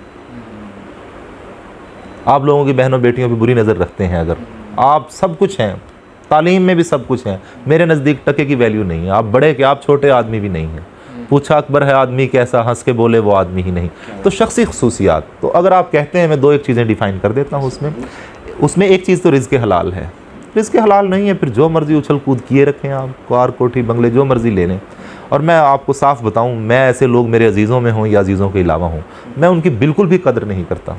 आप लोगों की बहनों बेटियों पर बुरी नज़र रखते हैं, अगर आप सब कुछ हैं, तालीम में भी सब कुछ हैं, मेरे नज़दीक टके की वैल्यू नहीं है। आप बड़े कि आप छोटे आदमी भी नहीं हैं। पूछा अकबर है आदमी कैसा, हंस के बोले वो आदमी ही नहीं। तो शख्सी खसूसियात, तो अगर आप कहते हैं, मैं दो एक चीज़ें डिफ़ाइन कर देता हूँ उसमें एक चीज़ तो रिज़्क़ हलाल है। रिज़्क़ हलाल नहीं है फिर जो मर्ज़ी उछल कूद किए रखें आप, कार कोठी बंगले जो मर्ज़ी ले लें। और मैं आपको साफ़ बताऊँ, मैं ऐसे लोग मेरे अजीज़ों में हों या अजीज़ों के अलावा हों, मैं उनकी बिल्कुल भी कदर नहीं करता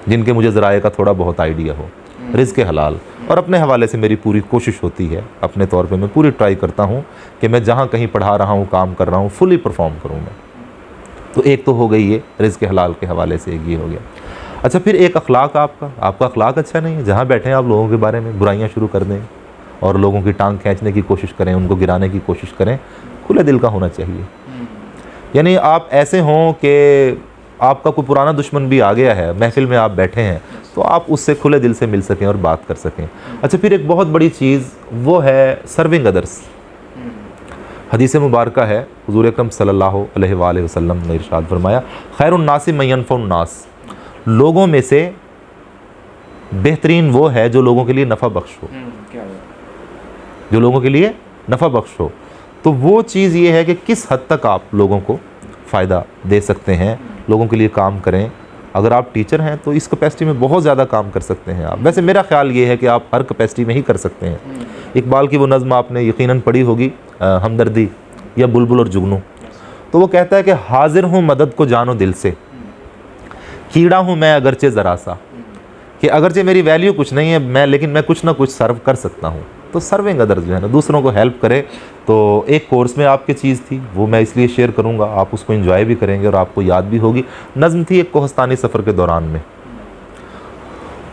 जिनके मुझे ज़राए का थोड़ा बहुत आइडिया हो। रिज़्क़ हलाल, और अपने हवाले से मेरी पूरी कोशिश होती है, अपने तौर पे मैं पूरी ट्राई करता हूँ कि मैं जहाँ कहीं पढ़ा रहा हूँ, काम कर रहा हूँ, फुली परफॉर्म करूँ मैं। तो एक तो हो गई ये रिज़्क़ हलाल के हवाले से, एक ये हो गया। अच्छा, फिर एक अखलाक, आपका अखलाक अच्छा नहीं है। जहाँ बैठे हैं आप लोगों के बारे में बुराइयाँ शुरू कर दें और लोगों की टांग खींचने की कोशिश करें, उनको गिराने की कोशिश करें। खुले दिल का होना चाहिए, यानी आप ऐसे हों कि आपका कोई पुराना दुश्मन भी आ गया है, महफिल में आप बैठे हैं, तो आप उससे खुले दिल से मिल सकें और बात कर सकें। अच्छा, फिर एक बहुत बड़ी चीज़ वो है सर्विंग अदर्स। हदीस मुबारका है, हुज़ूर अकरम सल्लल्लाहु अलैहि वसल्लम ने इरशाद फरमाया, खैरुन नासी मन यनफ़उन नास, लोगों में से बेहतरीन वो है जो लोगों के लिए नफ़ा बख्श हो, जो लोगों के लिए नफ़ा बख्श हो। तो वो चीज़ ये है कि किस हद तक आप लोगों को फ़ायदा दे सकते हैं, लोगों के लिए काम करें। अगर आप टीचर हैं तो इस कैपेसिटी में बहुत ज़्यादा काम कर सकते हैं आप। वैसे मेरा ख्याल ये है कि आप हर कैपेसिटी में ही कर सकते हैं। इकबाल की वो नज़्म आपने यकीनन पढ़ी होगी, हमदर्दी या बुलबुल और जुगनू। तो वो कहता है कि हाजिर हूँ मदद को जानो दिल से, कीड़ा हूँ मैं अगरचे ज़रा सा, कि अगरचे मेरी वैल्यू कुछ नहीं है मैं, लेकिन मैं कुछ ना कुछ सर्व कर सकता हूँ। तो सर्विंग अदर्स जो है ना, दूसरों को हेल्प करे। तो एक कोर्स में आपकी चीज़ थी, वो मैं इसलिए शेयर करूँगा, आप उसको एंजॉय भी करेंगे और आपको याद भी होगी। नज़्म थी एक कोहस्तानी सफ़र के दौरान में,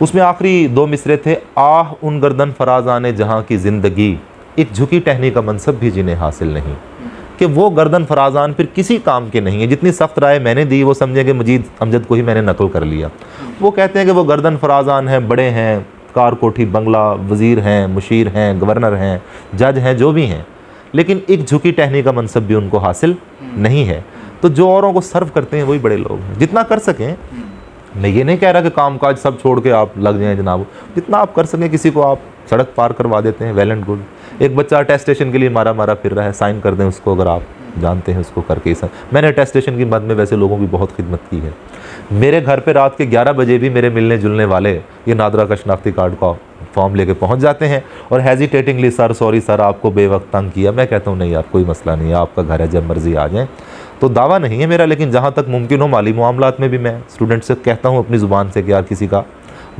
उसमें आखिरी दो मिसरे थे, आह उन गर्दन फराज़ाने जहाँ की ज़िंदगी, एक झुकी टहनी का मनसब भी जिन्हें हासिल नहीं। कि वो गर्दन फराज़ान फिर किसी काम के नहीं है। जितनी सख्त राय मैंने दी वो समझे कि मजीद अमजद को ही मैंने नकल कर लिया। वो कहते हैं कि वो गर्दन फराज़ान हैं, बड़े हैं, कार कोठी बंगला, वज़ीर हैं, मुशीर हैं, गवर्नर हैं, जज हैं, जो भी हैं, लेकिन एक झुकी टहनी का मनसब भी उनको हासिल नहीं है। तो जो औरों को सर्व करते हैं वही बड़े लोग हैं। जितना कर सकें, मैं ये नहीं कह रहा कि काम काज सब छोड़ के आप लग जाएं जनाब, जितना आप कर सकें, किसी को आप सड़क पार करवा देते हैं, वेल एंड गुड। एक बच्चा अटेस्टेशन के लिए मारा मारा फिर रहा है, साइन कर दें उसको, अगर आप जानते हैं उसको करके। मैंने अटेस्टेशन की मद में वैसे लोगों की बहुत खिदमत की है। मेरे घर पे रात के 11 बजे भी मेरे मिलने जुलने वाले ये नादरा का शनाख्ती कार्ड का फॉर्म लेके पहुंच जाते हैं और हेजिटेटिंगली, सर सॉरी सर आपको बेवक्त तंग किया। मैं कहता हूँ नहीं यार, कोई मसला नहीं है, आपका घर है, जब मर्ज़ी आ जाएँ। तो दावा नहीं है मेरा, लेकिन जहाँ तक मुमकिन हो माली मामलात में भी मैं स्टूडेंट से कहता हूँ अपनी ज़ुबान से कि यार किसी का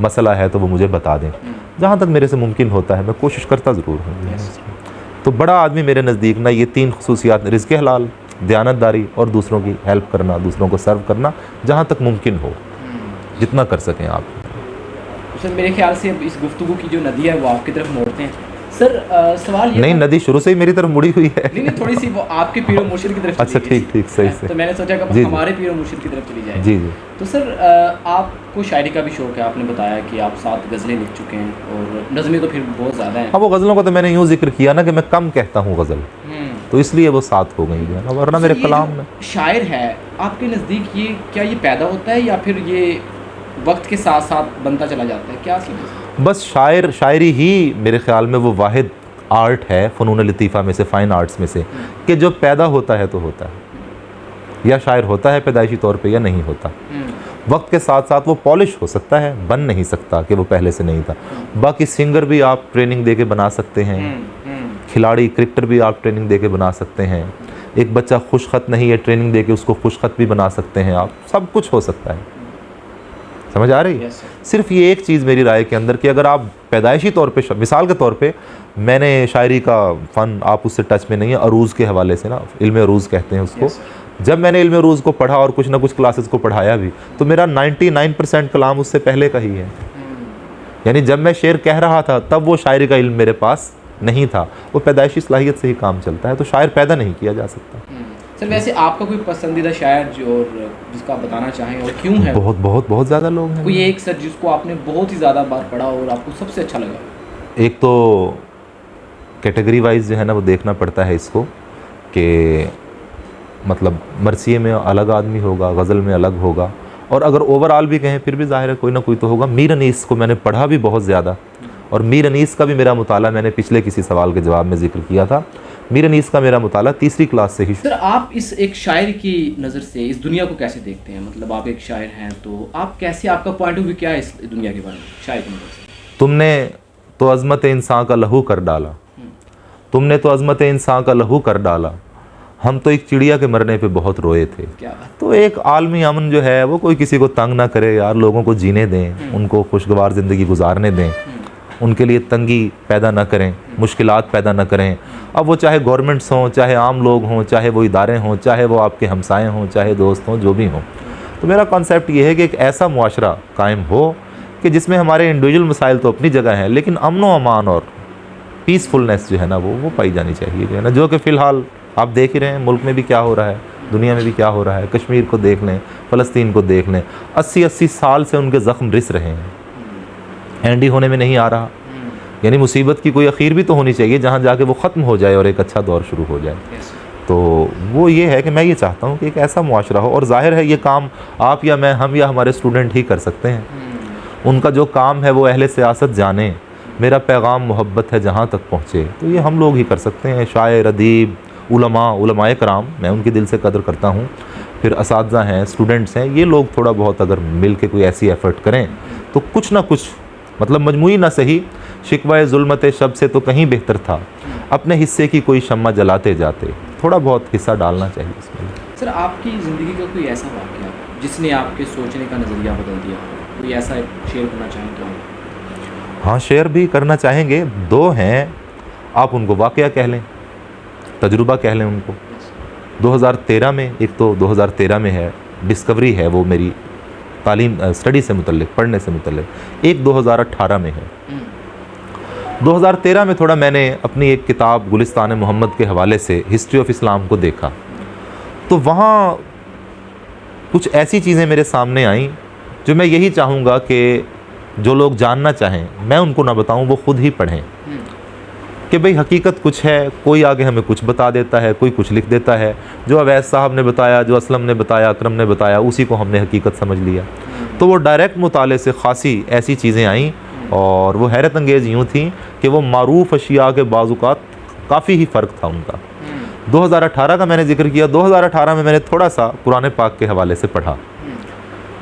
मसला है तो वो मुझे बता दें। जहाँ तक मेरे से मुमकिन होता है मैं कोशिश करता ज़रूर हूँ। तो बड़ा आदमी मेरे नज़दीक ना ये तीन खसूसियात, रिज़्क़ हलाल, दयानतदारी और दूसरों की हेल्प करना, दूसरों को सर्व करना, जहाँ तक मुमकिन हो जितना कर सकें आप। सर मेरे ख्याल से अब इस गुफ्तगू की जो नदी है वो आपकी तरफ मोड़ते हैं। सर सवाल ये नहीं, नदी शुरू से ही मेरी तरफ मुड़ी हुई है। नहीं, थोड़ी सी वो आपके पीरो मुर्शिद की तरफ। अच्छा ठीक ठीक, सही से। तो मैंने सोचा कि हमारे पीरो मुर्शिद की तरफ चली जाए। जी जी। तो सर आपको शायरी का भी शौक़ है, आपने बताया कि आप 7 गज़लें लिख चुके हैं और नज़में तो फिर बहुत ज़्यादा हैं। हाँ, वो गज़लों को तो मैंने यूँ जिक्र किया ना कि मैं कम कहता हूँ गज़ल, तो इसलिए वो 7 हो गई है, वरना मेरे कलाम में। शायर है आपके नज़दीक, ये क्या ये पैदा होता है या फिर ये वक्त के साथ साथ बनता चला जाता है, क्या सीन? बस शायरी ही मेरे ख़्याल में वो वाहिद आर्ट है फ़नून लतीफ़ा में से, फ़ाइन आर्ट्स में से, कि जो पैदा होता है तो होता है, या शायर होता है पैदाइशी तौर पे या नहीं होता। वक्त के साथ साथ वो पॉलिश हो सकता है, बन नहीं सकता कि वो पहले से नहीं था। बाकी सिंगर भी आप ट्रेनिंग दे के बना सकते हैं, खिलाड़ी क्रिकेटर भी आप ट्रेनिंग दे के बना सकते हैं, एक बच्चा खुश ख़त नहीं है, ट्रेनिंग दे के उसको खुश ख़त भी बना सकते हैं आप, सब कुछ हो सकता है। समझ आ रही है? सिर्फ ये एक चीज़ मेरी राय के अंदर कि अगर आप पैदाइशी तौर पे, मिसाल के तौर पे मैंने शायरी का फ़न, आप उससे टच में नहीं है, अरूज़ के हवाले से ना, इल्म अरूज़ कहते हैं उसको। जब मैंने इल्म अरूज़ को पढ़ा और कुछ ना कुछ क्लासेस को पढ़ाया भी, तो मेरा 99% कलाम उससे पहले का ही है। यानी जब मैं शेर कह रहा था तब वो शायरी का इल्म मेरे पास नहीं था, वो पैदाइशी सलाहियत से ही काम चलता है, तो शायर पैदा नहीं किया जा सकता। सर वैसे आपका कोई पसंदीदा शायर जो और जिसको आप बताना चाहें और क्यों है? बहुत बहुत बहुत ज़्यादा लोग हैं। कोई एक सर जिसको आपने बहुत ही ज़्यादा बार पढ़ा और आपको सबसे अच्छा लगा? एक तो कैटेगरी वाइज जो है ना वो देखना पड़ता है इसको कि मतलब मरसिए में अलग आदमी होगा, गज़ल में अलग होगा, और अगर ओवरऑल भी कहें फिर भी ज़ाहिर है कोई ना कोई तो होगा। मीर अनीस को मैंने पढ़ा भी बहुत ज़्यादा, और मीर अनीस का भी मेरा मुताला मैंने पिछले किसी सवाल के जवाब में जिक्र किया था। मीर अनीस का मेरा मुताला तीसरी क्लास से ही। सर आप इस एक शायर की नज़र से इस दुनिया को कैसे देखते हैं? मतलब आप एक शायर हैं तो आप कैसे, आपका पॉइंट ऑफ व्यू क्या है इस दुनिया के बारे में शायर की नज़र से? तुमने तो अज़मत इंसान का लहू कर डाला, तुमने तो अज़मत इंसान का लहू कर डाला, हम तो एक चिड़िया के मरने पे बहुत रोए थे। क्या बात? तो एक आलमी अमन जो है वो कोई किसी को तंग ना करे यार, लोगों को जीने दें, उनको खुशगवार ज़िंदगी गुजारने दें, उनके लिए तंगी पैदा ना करें, मुश्किलात पैदा ना करें। अब वो चाहे गवर्नमेंट्स हों, चाहे आम लोग हों, चाहे वो इदारे हों, चाहे वो आपके हमसाए हों, चाहे दोस्त हों, जो भी हों। तो मेरा कॉन्सेप्ट ये है कि एक ऐसा मुआशरा कायम हो कि जिसमें हमारे इंडिविजुअल मसाइल तो अपनी जगह हैं, लेकिन अमन व अमान और पीसफुलनेस जो है ना वो पाई जानी चाहिए, जो है ना, जो कि फ़िलहाल आप देख ही रहे हैं मुल्क में भी क्या हो रहा है, दुनिया में भी क्या हो रहा है। कश्मीर को देख लें, फ़लस्तीन को देख लें, 80-80 साल से उनके ज़ख्म रिस रहे हैं, एंडी होने में नहीं आ रहा। यानी मुसीबत की कोई अखीर भी तो होनी चाहिए जहाँ जाके वो ख़त्म हो जाए और एक अच्छा दौर शुरू हो जाए। तो वो ये है कि मैं ये चाहता हूँ कि एक ऐसा मुआशरा हो, और ज़ाहिर है ये काम आप या मैं, हम या हमारे स्टूडेंट ही कर सकते हैं। उनका जो काम है वो अहले सियासत जाने, मेरा पैगाम मोहब्बत है जहाँ तक पहुँचे, तो ये हम लोग ही कर सकते हैं। शायर, अदीब, उलमाए कराम, मैं उनकी दिल से कदर करता हूँ, फिर असातिज़ा हैं, स्टूडेंट्स हैं, ये लोग थोड़ा बहुत अगर मिल के कोई ऐसी एफ़र्ट करें तो कुछ ना कुछ, मतलब मजमूई ना सही, शिकवा ज़ुल्मत शब से तो कहीं बेहतर था, अपने हिस्से की कोई शम्मा जलाते जाते, थोड़ा बहुत हिस्सा डालना चाहिए इसमें। सर आपकी ज़िंदगी का कोई ऐसा वाक़या जिसने आपके सोचने का नज़रिया बदल दिया, कोई ऐसा शेयर करना चाहें तो? हाँ, शेयर भी करना चाहेंगे, दो हैं, आप उनको वाक़या कह लें, तजुर्बा कह लें उनको। 2013 में, एक तो 2013 में है, डिस्कवरी है वो मेरी तालीम स्टडी से मुतल्लिक, पढ़ने से मुतल्लिक। एक 2018 में है। 2013 में थोड़ा मैंने अपनी एक किताब गुलिस्तान मोहम्मद के हवाले से हिस्ट्री ऑफ इस्लाम को देखा, तो वहाँ कुछ ऐसी चीज़ें मेरे सामने आईं जो मैं यही चाहूँगा कि जो लोग जानना चाहें मैं उनको ना बताऊँ, वो ख़ुद ही पढ़ें कि भाई हकीकत कुछ है, कोई आगे हमें कुछ बता देता है, कोई कुछ लिख देता है। जो अवैस साहब ने बताया, जो असलम ने बताया, अकरम ने बताया, उसी को हमने हकीकत समझ लिया। तो वो डायरेक्ट मुताले से ख़ासी ऐसी चीज़ें आईं, और वो हैरत अंगेज़ यूँ थी कि वो मारूफ़ अशिया के बाज़ुकात काफ़ी ही फ़र्क था उनका। 2018 का मैंने जिक्र किया, 2018 में मैंने थोड़ा सा कुरान पाक के हवाले से पढ़ा,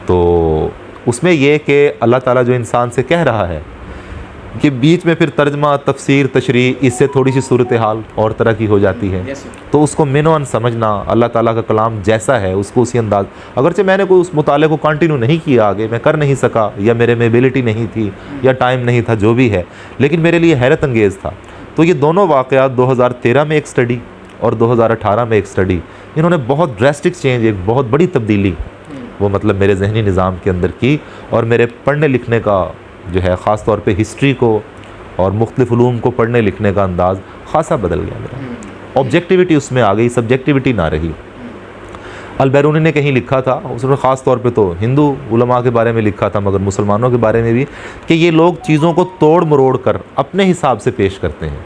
तो उसमें ये कि अल्लाह ताला जो इंसान से कह रहा है कि बीच में फिर तर्जमा, तफसीर, तशरीह, इससे थोड़ी सी सूरत हाल और तरह की हो जाती है। तो उसको मिनोअन समझना, अल्लाह ताला का कलाम जैसा है उसको उसी अंदाज, अगरचे मैंने कोई उस मुताले को कंटिन्यू नहीं किया, आगे मैं कर नहीं सका, या मेरे में एबिलिटी नहीं थी, या टाइम नहीं था, जो भी है, लेकिन मेरे लिए हैरत अंगेज़ था। तो ये दोनों वाक़यात 2013 में एक स्टडी और 2018 में एक स्टडी, इन्होंने बहुत ड्रेस्टिक चेंज, एक बहुत बड़ी तब्दीली वो मतलब मेरे जहनी निज़ाम के अंदर की, और मेरे पढ़ने लिखने का जो है ख़ास तौर पे हिस्ट्री को और मुख्तलिफ़ उलूम को पढ़ने लिखने का अंदाज़ ख़ासा बदल गया मेरा। ऑब्जेक्टिविटी उसमें आ गई, सब्जेक्टिविटी ना रही। अल-बैरूनी ने कहीं लिखा था, उसने ख़ास तौर पे तो हिंदू उलमा के बारे में लिखा था, मगर मुसलमानों के बारे में भी, कि ये लोग चीज़ों को तोड़ मरोड़ कर अपने हिसाब से पेश करते हैं।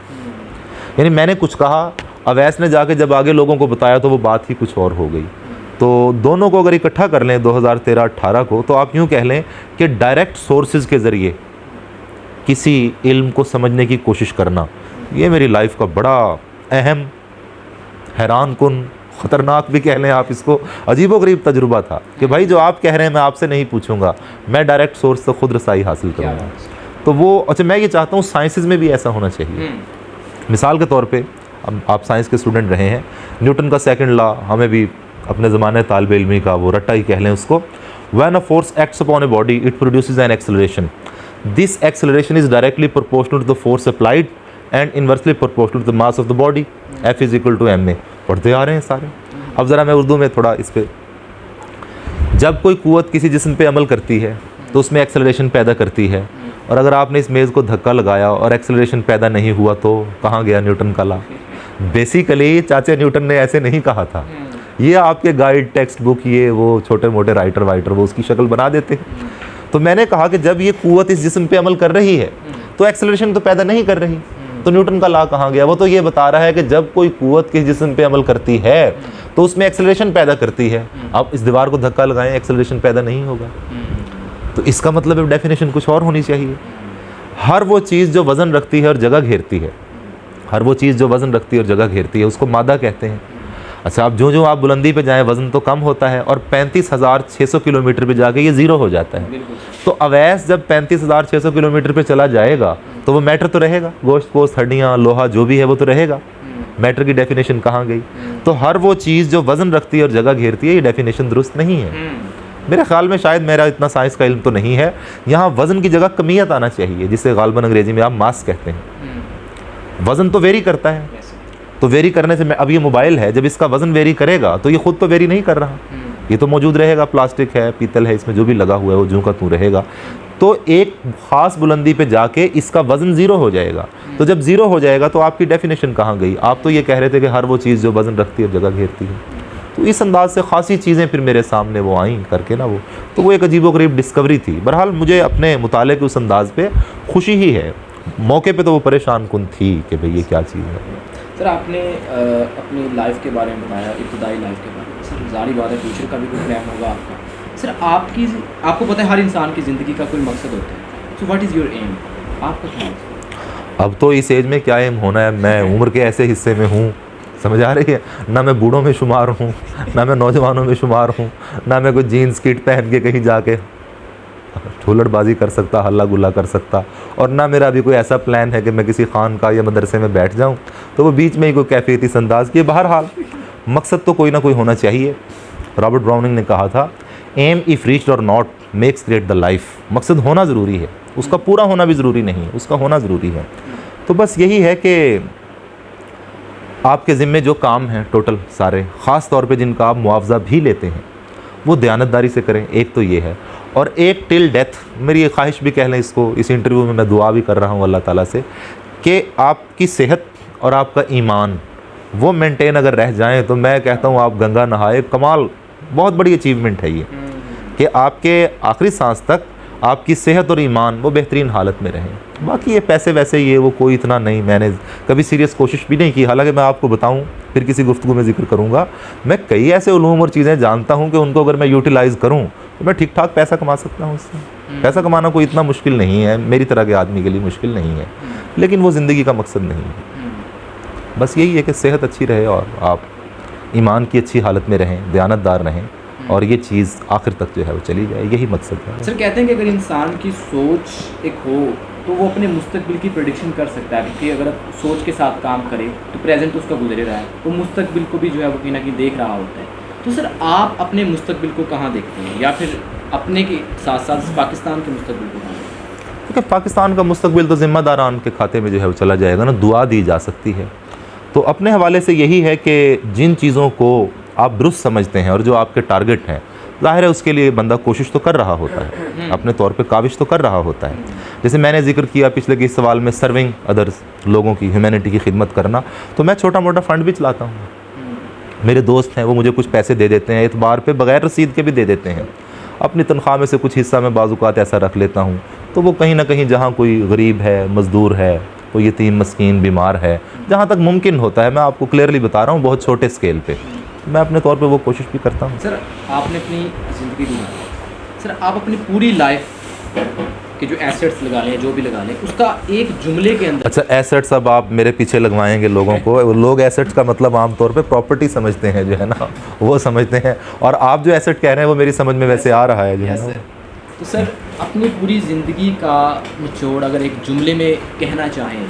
यानी मैंने कुछ कहा, अवैस ने जाके जब आगे लोगों को बताया तो वो बात ही कुछ और हो गई। तो दोनों को अगर इकट्ठा कर लें 2013-18 को, तो आप यूँ कह लें कि डायरेक्ट सोर्सेज के ज़रिए किसी इल्म को समझने की कोशिश करना, ये मेरी लाइफ का बड़ा अहम, हैरान कुन, ख़तरनाक भी कह लें आप इसको, अजीबोगरीब तजुर्बा था कि भाई जो आप कह रहे हैं मैं आपसे नहीं पूछूंगा, मैं डायरेक्ट सोर्स से खुद रसाई हासिल करूँगा। तो वो अच्छा, मैं ये चाहता हूँ साइंसेज में भी ऐसा होना चाहिए। मिसाल के तौर पे अब आप साइंस के स्टूडेंट रहे हैं, न्यूटन का सेकंड लॉ हमें भी अपने ज़माने तालिब इल्मी का वो रट्टा ही कह लें उसको, when a force acts upon a body it produces an acceleration, this acceleration is directly proportional to the force applied and inversely proportional to the mass of the body, F is equal to ma। पढ़ते आ रहे हैं सारे। अब ज़रा मैं उर्दू में थोड़ा इस पर, जब कोई क़ुव्वत किसी जिस्म पे अमल करती है तो उसमें एक्सेलरेशन पैदा करती है, और अगर आपने इस मेज़ को धक्का लगाया और एक्सेलरेशन पैदा नहीं हुआ तो कहाँ गया न्यूटन का लॉ? बेसिकली चाचा न्यूटन ने ऐसे नहीं कहा था, ये आपके गाइड, टेक्स्ट बुक, ये वो छोटे मोटे राइटर वो उसकी शक्ल बना देते हैं। तो मैंने कहा कि जब ये कुव्वत इस जिस्म पे अमल कर रही है तो एक्सेलरेशन तो पैदा नहीं कर रही, तो न्यूटन का लॉ कहाँ गया? वो तो ये बता रहा है कि जब कोई कुव्वत किस जिस्म पे अमल करती है तो उसमें एक्सेलरेशन पैदा करती है। अब इस दीवार को धक्का लगाएं, एक्सेलरेशन पैदा नहीं होगा, तो इसका मतलब डेफिनेशन कुछ और होनी चाहिए। हर वो चीज़ जो वज़न रखती है और जगह घेरती है, हर वो चीज़ जो वज़न रखती है और जगह घेरती है, उसको मादा कहते हैं। अच्छा, अब जो आप बुलंदी पे जाएं वज़न तो कम होता है और 35,600 किलोमीटर पे जाके ये ज़ीरो हो जाता है। तो अवैस जब 35,600 किलोमीटर पे चला जाएगा तो वो मैटर तो रहेगा, गोश्त पोस्ट, हड्डियाँ, लोहा जो भी है वो तो रहेगा। मैटर की डेफिनेशन कहाँ गई? तो हर वो चीज़ जो वज़न रखती है और जगह घेरती है, ये डेफिनेशन दुरुस्त नहीं है। मेरे ख्याल में, शायद मेरा इतना साइंस का इल्म तो नहीं है, यहाँ वज़न की जगह कमियत आना चाहिए, जिसे गालबन अंग्रेज़ी में आप मास कहते हैं। वज़न तो वेरी करता है, तो वेरी करने से, मैं अब ये मोबाइल है, जब इसका वज़न वेरी करेगा तो ये खुद तो वेरी नहीं कर रहा, ये तो मौजूद रहेगा, प्लास्टिक है, पीतल है, इसमें जो भी लगा हुआ है वो जूं का तूं रहेगा। तो एक ख़ास बुलंदी पे जाके इसका वज़न ज़ीरो हो जाएगा। तो जब ज़ीरो हो जाएगा तो आपकी डेफिनेशन कहाँ गई? आप तो ये कह रहे थे कि हर वो चीज़ जो वज़न रखती है जगह घेरती है। तो इस अंदाज से ख़ासी चीज़ें फिर मेरे सामने वो आईं करके ना, वो तो वो एक अजीबोगरीब डिस्कवरी थी। बहरहाल मुझे अपने मुताले के उस अंदाज़ पे खुशी ही है, मौके पे तो वो परेशान कुन थी कि भाई ये क्या चीज़ है। सर आपने अपनी लाइफ के बारे में बताया, इब्तदाई लाइफ के बारे में। सर जारी बात है फ्यूचर का भी कोई प्लान होगा आपका? सर आपको पता है हर इंसान की ज़िंदगी का कोई मकसद होता है, so what is your aim? आपका क्या मकसद? अब तो इस एज में क्या एम होना है, मैं उम्र के ऐसे हिस्से में हूँ, समझ आ रही है ना, मैं बूढ़ों में शुमार हूँ, ना मैं नौजवानों में शुमार हूँ, ना मैं कोई जीन्स किट पहन के कहीं जाके हुल्लड़बाजी कर सकता, हल्ला गुल्ला कर सकता, और ना मेरा अभी कोई ऐसा प्लान है कि मैं किसी खान का या मदरसे में बैठ जाऊं तो वो बीच में ही कोई कैफियती संदाज की। बहरहाल मकसद तो कोई ना कोई होना चाहिए। रॉबर्ट ब्राउनिंग ने कहा था, एम इफ़ रीच्ड और not makes great the life. मकसद होना ज़रूरी है, उसका पूरा होना भी ज़रूरी नहीं है, उसका होना ज़रूरी है। तो बस यही है कि आपके ज़िम्मे जो काम हैं टोटल सारे, ख़ास तौर पे जिनका आप मुआवजा भी लेते हैं, वो दयानतदारी से करें, एक तो ये है। और एक टिल डेथ, मेरी ये ख्वाहिश भी कह लें इसको, इस इंटरव्यू में मैं दुआ भी कर रहा हूँ अल्लाह ताला से कि आपकी सेहत और आपका ईमान वो मेंटेन अगर रह जाएं तो मैं कहता हूँ आप गंगा नहाए, कमाल, बहुत बड़ी अचीवमेंट है ये कि आपके आखिरी सांस तक आपकी सेहत और ईमान वो बेहतरीन हालत में रहें। बाकी ये पैसे वैसे ये वो कोई इतना नहीं, मैंने कभी सीरियस कोशिश भी नहीं की। हालांकि मैं आपको बताऊं, फिर किसी गुफ्तगू में जिक्र करूंगा, मैं कई ऐसे उलूम और चीज़ें जानता हूं कि उनको अगर मैं यूटिलाइज़ करूं तो मैं ठीक ठाक पैसा कमा सकता हूं उससे। पैसा कमाना कोई इतना मुश्किल नहीं है, मेरी तरह के आदमी के लिए मुश्किल नहीं है, लेकिन वो ज़िंदगी का मकसद नहीं है। बस यही है कि सेहत अच्छी रहे और आप ईमान की अच्छी हालत में रहें, दयानतदार रहें, और ये चीज़ आखिर तक जो है वो चली जाए, यही मकसद है। सर कहते हैं कि अगर इंसान की सोच एक हो तो वो अपने मुस्तकबिल की प्रेडिक्शन कर सकता है, क्योंकि अगर सोच के साथ काम करे तो प्रेजेंट उसका गुजरे रहा है, वो मुस्तकबिल को भी जो है वो कहीं ना कहीं देख रहा होता है। तो सर आप अपने मुस्तकबिल को कहाँ देखते हैं, या फिर अपने के साथ साथ पाकिस्तान के मुस्तकबिल को कहाँ देखते हैं? क्योंकि पाकिस्तान का मुस्तकबिल तो ज़िम्मेदारान के खाते में जो है वो चला जाएगा ना, दुआ दी जा सकती है। तो अपने हवाले से यही है कि जिन चीज़ों को आप दुरुस्त समझते हैं और जो आपके टारगेट हैं, ज़ाहिर है उसके लिए बंदा कोशिश तो कर रहा होता है, अपने तौर पे काविश तो कर रहा होता है। जैसे मैंने जिक्र किया पिछले के इस सवाल में, सर्विंग अदर्स, लोगों की, ह्यूमैनिटी की खिदमत करना, तो मैं छोटा मोटा फ़ंड भी चलाता हूँ। मेरे दोस्त हैं, वो मुझे कुछ पैसे दे देते हैं, एतबार पे बग़ैर रसीद के भी दे देते हैं। अपनी तनख्वाह में से कुछ हिस्सा मैं बाज़-औक़ात ऐसा रख लेता हूँ, तो वो कहीं ना कहीं जहाँ कोई गरीब है, मज़दूर है, कोई यतीम मस्कीन बीमार है, जहाँ तक मुमकिन होता है, मैं आपको क्लियरली बता रहा हूँ, बहुत छोटे स्केल पे मैं अपने तौर पे वो कोशिश भी करता हूँ। सर आपने अपनी ज़िंदगी गुजारी, सर आप अपनी पूरी लाइफ के जो एसेट्स लगा लें, जो भी लगा लें, उसका एक जुमले के अंदर। अच्छा, एसेट्स अब आप मेरे पीछे लगवाएंगे लोगों को, लोग एसेट्स का मतलब आमतौर पे प्रॉपर्टी समझते हैं, जो है ना वो समझते हैं, और आप जो एसेट कह रहे हैं वो मेरी समझ में वैसे आ रहा है जो है ना। तो सर अपनी पूरी ज़िंदगी का निचोड़ अगर एक जुमले में कहना चाहें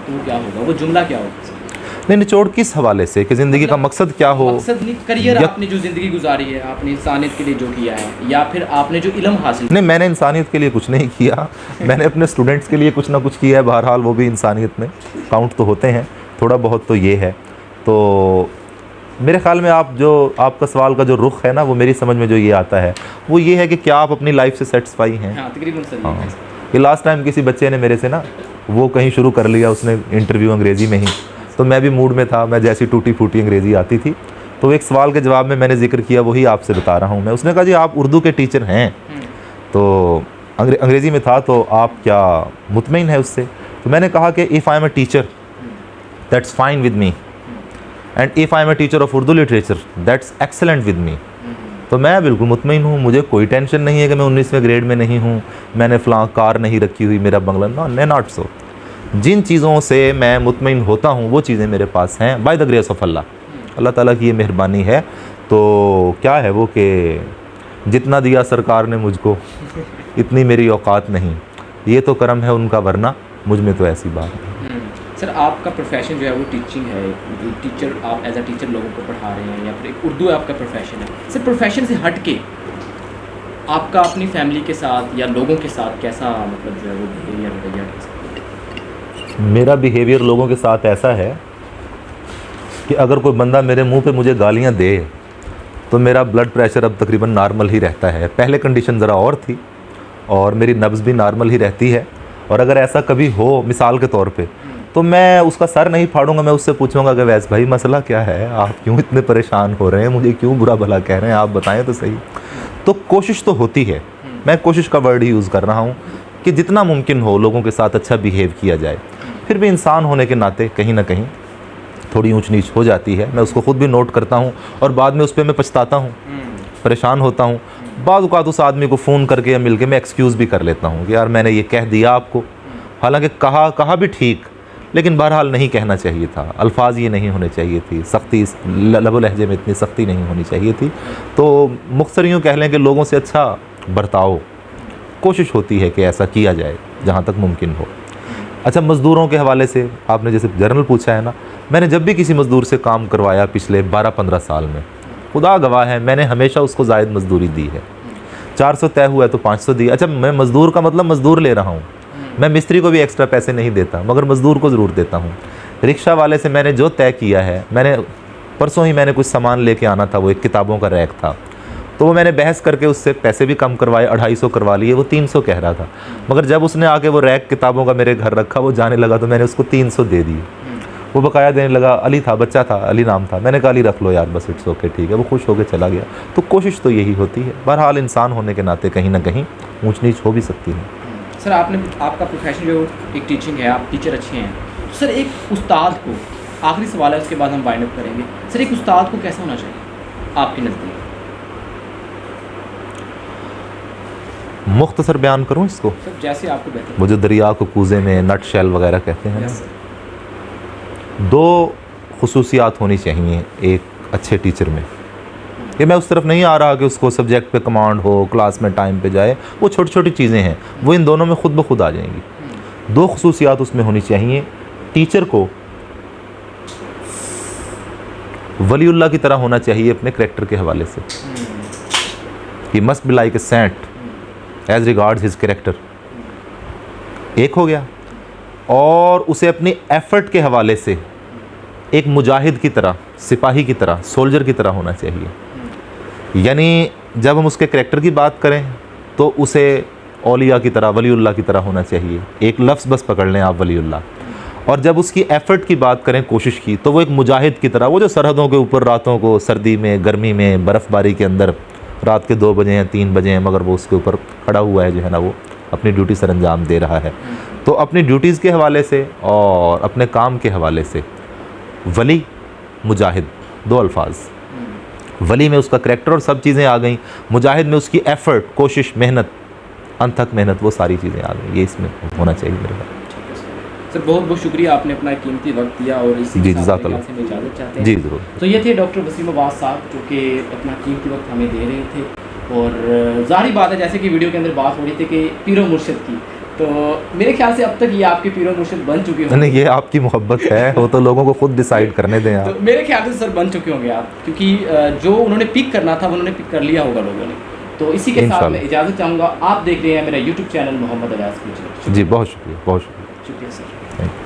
तो वो क्या होगा, वो जुमला क्या होगा? नहीं, निचोड़ किस हवाले से कि ज़िंदगी का मकसद क्या हो? मकसद नहीं, करियर आपने जो ज़िंदगी गुजारी है, आपने इंसानियत के लिए जो किया है, या फिर आपने जो इल्म हासिल। नहीं, मैंने इंसानियत के लिए कुछ नहीं किया, मैंने अपने स्टूडेंट्स के लिए कुछ ना कुछ किया है। बहरहाल वो भी इंसानियत में काउंट तो होते हैं, थोड़ा बहुत तो ये है। तो मेरे ख़्याल में आपका सवाल का जो रुख है ना, वो मेरी समझ में जो ये आता है वो ये है कि क्या आप अपनी लाइफ से सेटिस्फाई हैं? हाँ, तकरीबन सही है। कि लास्ट टाइम किसी बच्चे ने मेरे से ना वो कहीं शुरू कर लिया उसने इंटरव्यू अंग्रेज़ी में ही, तो मैं भी मूड में था, मैं जैसी टूटी फूटी अंग्रेज़ी आती थी, तो एक सवाल के जवाब में मैंने जिक्र किया, वही आपसे बता रहा हूँ मैं। उसने कहा जी आप उर्दू के टीचर हैं, तो अंग्रेज़ी में था, तो आप क्या मुतमईन है उससे? तो मैंने कहा कि if I am a teacher that's fine with me, and if I am a teacher of Urdu literature that's excellent with me. तो मैं बिल्कुल मुतमईन हूँ, मुझे कोई टेंशन नहीं है कि मैं 19वें ग्रेड में नहीं हूँ, मैंने फ़लाँ कार नहीं रखी हुई, मेरा बंगला, नॉट सो। जिन चीज़ों से मैं मुतमईन होता हूँ वो चीज़ें मेरे पास हैं बाय द ग्रेस ऑफ अल्लाह, अल्लाह ताला की ये मेहरबानी है। तो क्या है वो कि जितना दिया सरकार ने मुझको इतनी मेरी औकात नहीं, ये तो करम है उनका, वरना मुझ में तो ऐसी बात नहीं। सर आपका प्रोफेशन जो है वो टीचिंग है, टीचर, आप एज अ टीचर लोगों को पढ़ा रहे हैं, या फिर उर्दू आपका प्रोफेशन है। सर प्रोफेशन से हट के आपका अपनी फैमिली के साथ या लोगों के साथ कैसा मतलब जो है वो बिहेवियर रवैया? मेरा बिहेवियर लोगों के साथ ऐसा है कि अगर कोई बंदा मेरे मुंह पे मुझे गालियां दे तो मेरा ब्लड प्रेशर अब तकरीबन नॉर्मल ही रहता है। पहले कंडीशन ज़रा और थी और मेरी नब्ज़ भी नॉर्मल ही रहती है, और अगर ऐसा कभी हो मिसाल के तौर पे, तो मैं उसका सर नहीं फाड़ूंगा, मैं उससे पूछूंगा कि वैसे भाई मसला क्या है, आप क्यों इतने परेशान हो रहे हैं, मुझे क्यों बुरा भला कह रहे हैं, आप बताएं तो सही। तो कोशिश तो होती है, मैं कोशिश का वर्ड ही यूज़ कर रहा हूँ कि जितना मुमकिन हो लोगों के साथ अच्छा बिहेव किया जाए। फिर भी इंसान होने के नाते कहीं ना कहीं थोड़ी ऊंच नीच हो जाती है, मैं उसको ख़ुद भी नोट करता हूँ और बाद में उस पर मैं पछताता हूँ, परेशान होता हूँ। बाद औक़ात उस आदमी को फ़ोन करके या मिल के मैं एक्सक्यूज़ भी कर लेता हूँ कि यार मैंने ये कह दिया आपको, हालांकि कहा भी ठीक, लेकिन बहरहाल नहीं कहना चाहिए था, अल्फाज ये नहीं होने चाहिए थी, सख्ती लब लहजे में इतनी सख्ती नहीं होनी चाहिए थी। तो मुख्तसर यूँ कह लें कि लोगों से अच्छा बर्ताव कोशिश होती है कि ऐसा किया जाए जहाँ तक मुमकिन हो। अच्छा, मज़दूरों के हवाले से आपने जैसे जनरल पूछा है ना, मैंने जब भी किसी मज़दूर से काम करवाया पिछले 12-15 साल में, खुदा गवाह है मैंने हमेशा उसको ज़ायद मज़दूरी दी है। 400 तय हुआ है तो 500 दी। अच्छा, मैं मज़दूर का मतलब मज़दूर ले रहा हूँ, मैं मिस्त्री को भी एक्स्ट्रा पैसे नहीं देता, मगर मज़दूर को ज़रूर देता हूँ। रिक्शा वाले से मैंने जो तय किया है, मैंने परसों ही मैंने कुछ सामान लेके आना था, वो एक किताबों का रैक था, तो वो मैंने बहस करके उससे पैसे भी कम करवाए, 250 करवा लिए, वो 300 कह रहा था, मगर जब उसने आके वो रैक किताबों का मेरे घर रखा, वो जाने लगा तो मैंने उसको 300 दे दिए। वो बकाया देने लगा, अली था, बच्चा था, अली नाम था, मैंने कहा अली रख लो यार बस, इट्स ओके, ठीक है, वो खुश होकर चला गया। तो कोशिश तो यही होती है, बहरहाल इंसान होने के नाते कहीं ना कहीं ऊंच नीच हो भी सकती है। सर आपका प्रोफेशन जो एक टीचिंग है, आप टीचर अच्छे हैं, तो सर एक उस्ताद को, आखिरी सवाल है उसके बाद हम वाइंड अप करेंगे, सर एक उस्ताद को कैसा होना चाहिए आपके नज़दीक? मुख्तसर बयान करूँ इसको? सर जैसे आपको बेहतर। वो जो दरिया को कूजे में नट शेल वगैरह कहते हैं ना, दो खुसूसियात होनी चाहिए एक अच्छे टीचर में। ये मैं उस तरफ नहीं आ रहा कि उसको सब्जेक्ट पे कमांड हो, क्लास में टाइम पे जाए, वो छोटी छोटी चीज़ें हैं, वो इन दोनों में खुद ब खुद आ जाएंगी। दो खुसूसियात उसमें होनी चाहिए। टीचर को वलीउल्लाह की तरह होना चाहिए अपने करैक्टर के हवाले से। He must be like a saint as regards his character, एक हो गया। और उसे अपनी एफर्ट के हवाले से एक मुजाहिद की तरह, सिपाही की तरह, सोल्जर की तरह होना चाहिए। यानी जब हम उसके कैरेक्टर की बात करें तो उसे औलिया की तरह, वलीउल्लाह की तरह होना चाहिए, एक लफ्ज़ बस पकड़ लें आप, वलीउल्लाह। और जब उसकी एफ़र्ट की बात करें, कोशिश की, तो वो एक मुजाहिद की तरह, वो जो सरहदों के ऊपर रातों को सर्दी में, गर्मी में, बर्फ़बारी के अंदर रात के 2 बजे हैं, 3 बजे हैं, मगर वो उसके ऊपर खड़ा हुआ है, जो है ना, वो अपनी ड्यूटी सर अंजाम दे रहा है। तो अपनी ड्यूटीज़ के हवाले से और अपने काम के हवाले से वली, मुजाहिद, दो अल्फाज। वली में उसका करैक्टर और सब चीज़ें आ गई, मुजाहिद में उसकी एफ़र्ट, कोशिश, मेहनत, अनथक मेहनत, वो सारी चीज़ें आ गई। ये इसमें होना चाहिए मेरे ख्याल। सर बहुत बहुत शुक्रिया, आपने अपना कीमती वक्त दिया और इसी जी, के साथ जज़ाकल्लाह। से इजाज़त चाहते हैं। जी ज़रूर। तो ये थे डॉक्टर वसीम अब्बास साहब, जो कि अपना कीमती वक्त हमें दे रहे थे। और ज़ाहिर बात है, जैसे कि वीडियो के अंदर बात हो रही थी कि पीरो मुर्शिद की, तो मेरे ख्याल से अब तक ये आपके पीरो मुर्शिद बन चुके होंगे। नहीं, ये आपकी मोहब्बत है, वो तो लोगों को खुद डिसाइड करने दें आप। तो मेरे ख्याल से सर बन चुके होंगे आप, क्योंकि जो उन्होंने पिक करना था वो उन्होंने पिक कर लिया होगा लोगों ने। तो इसी के साथ मैं इजाज़त चाहूँगा। आप देख रहे हैं मेरा यूट्यूब चैनल मोहम्मद अवैस गुजर। जी बहुत शुक्रिया, बहुत शुक्रिया। शुक्रिया सर। Thank you.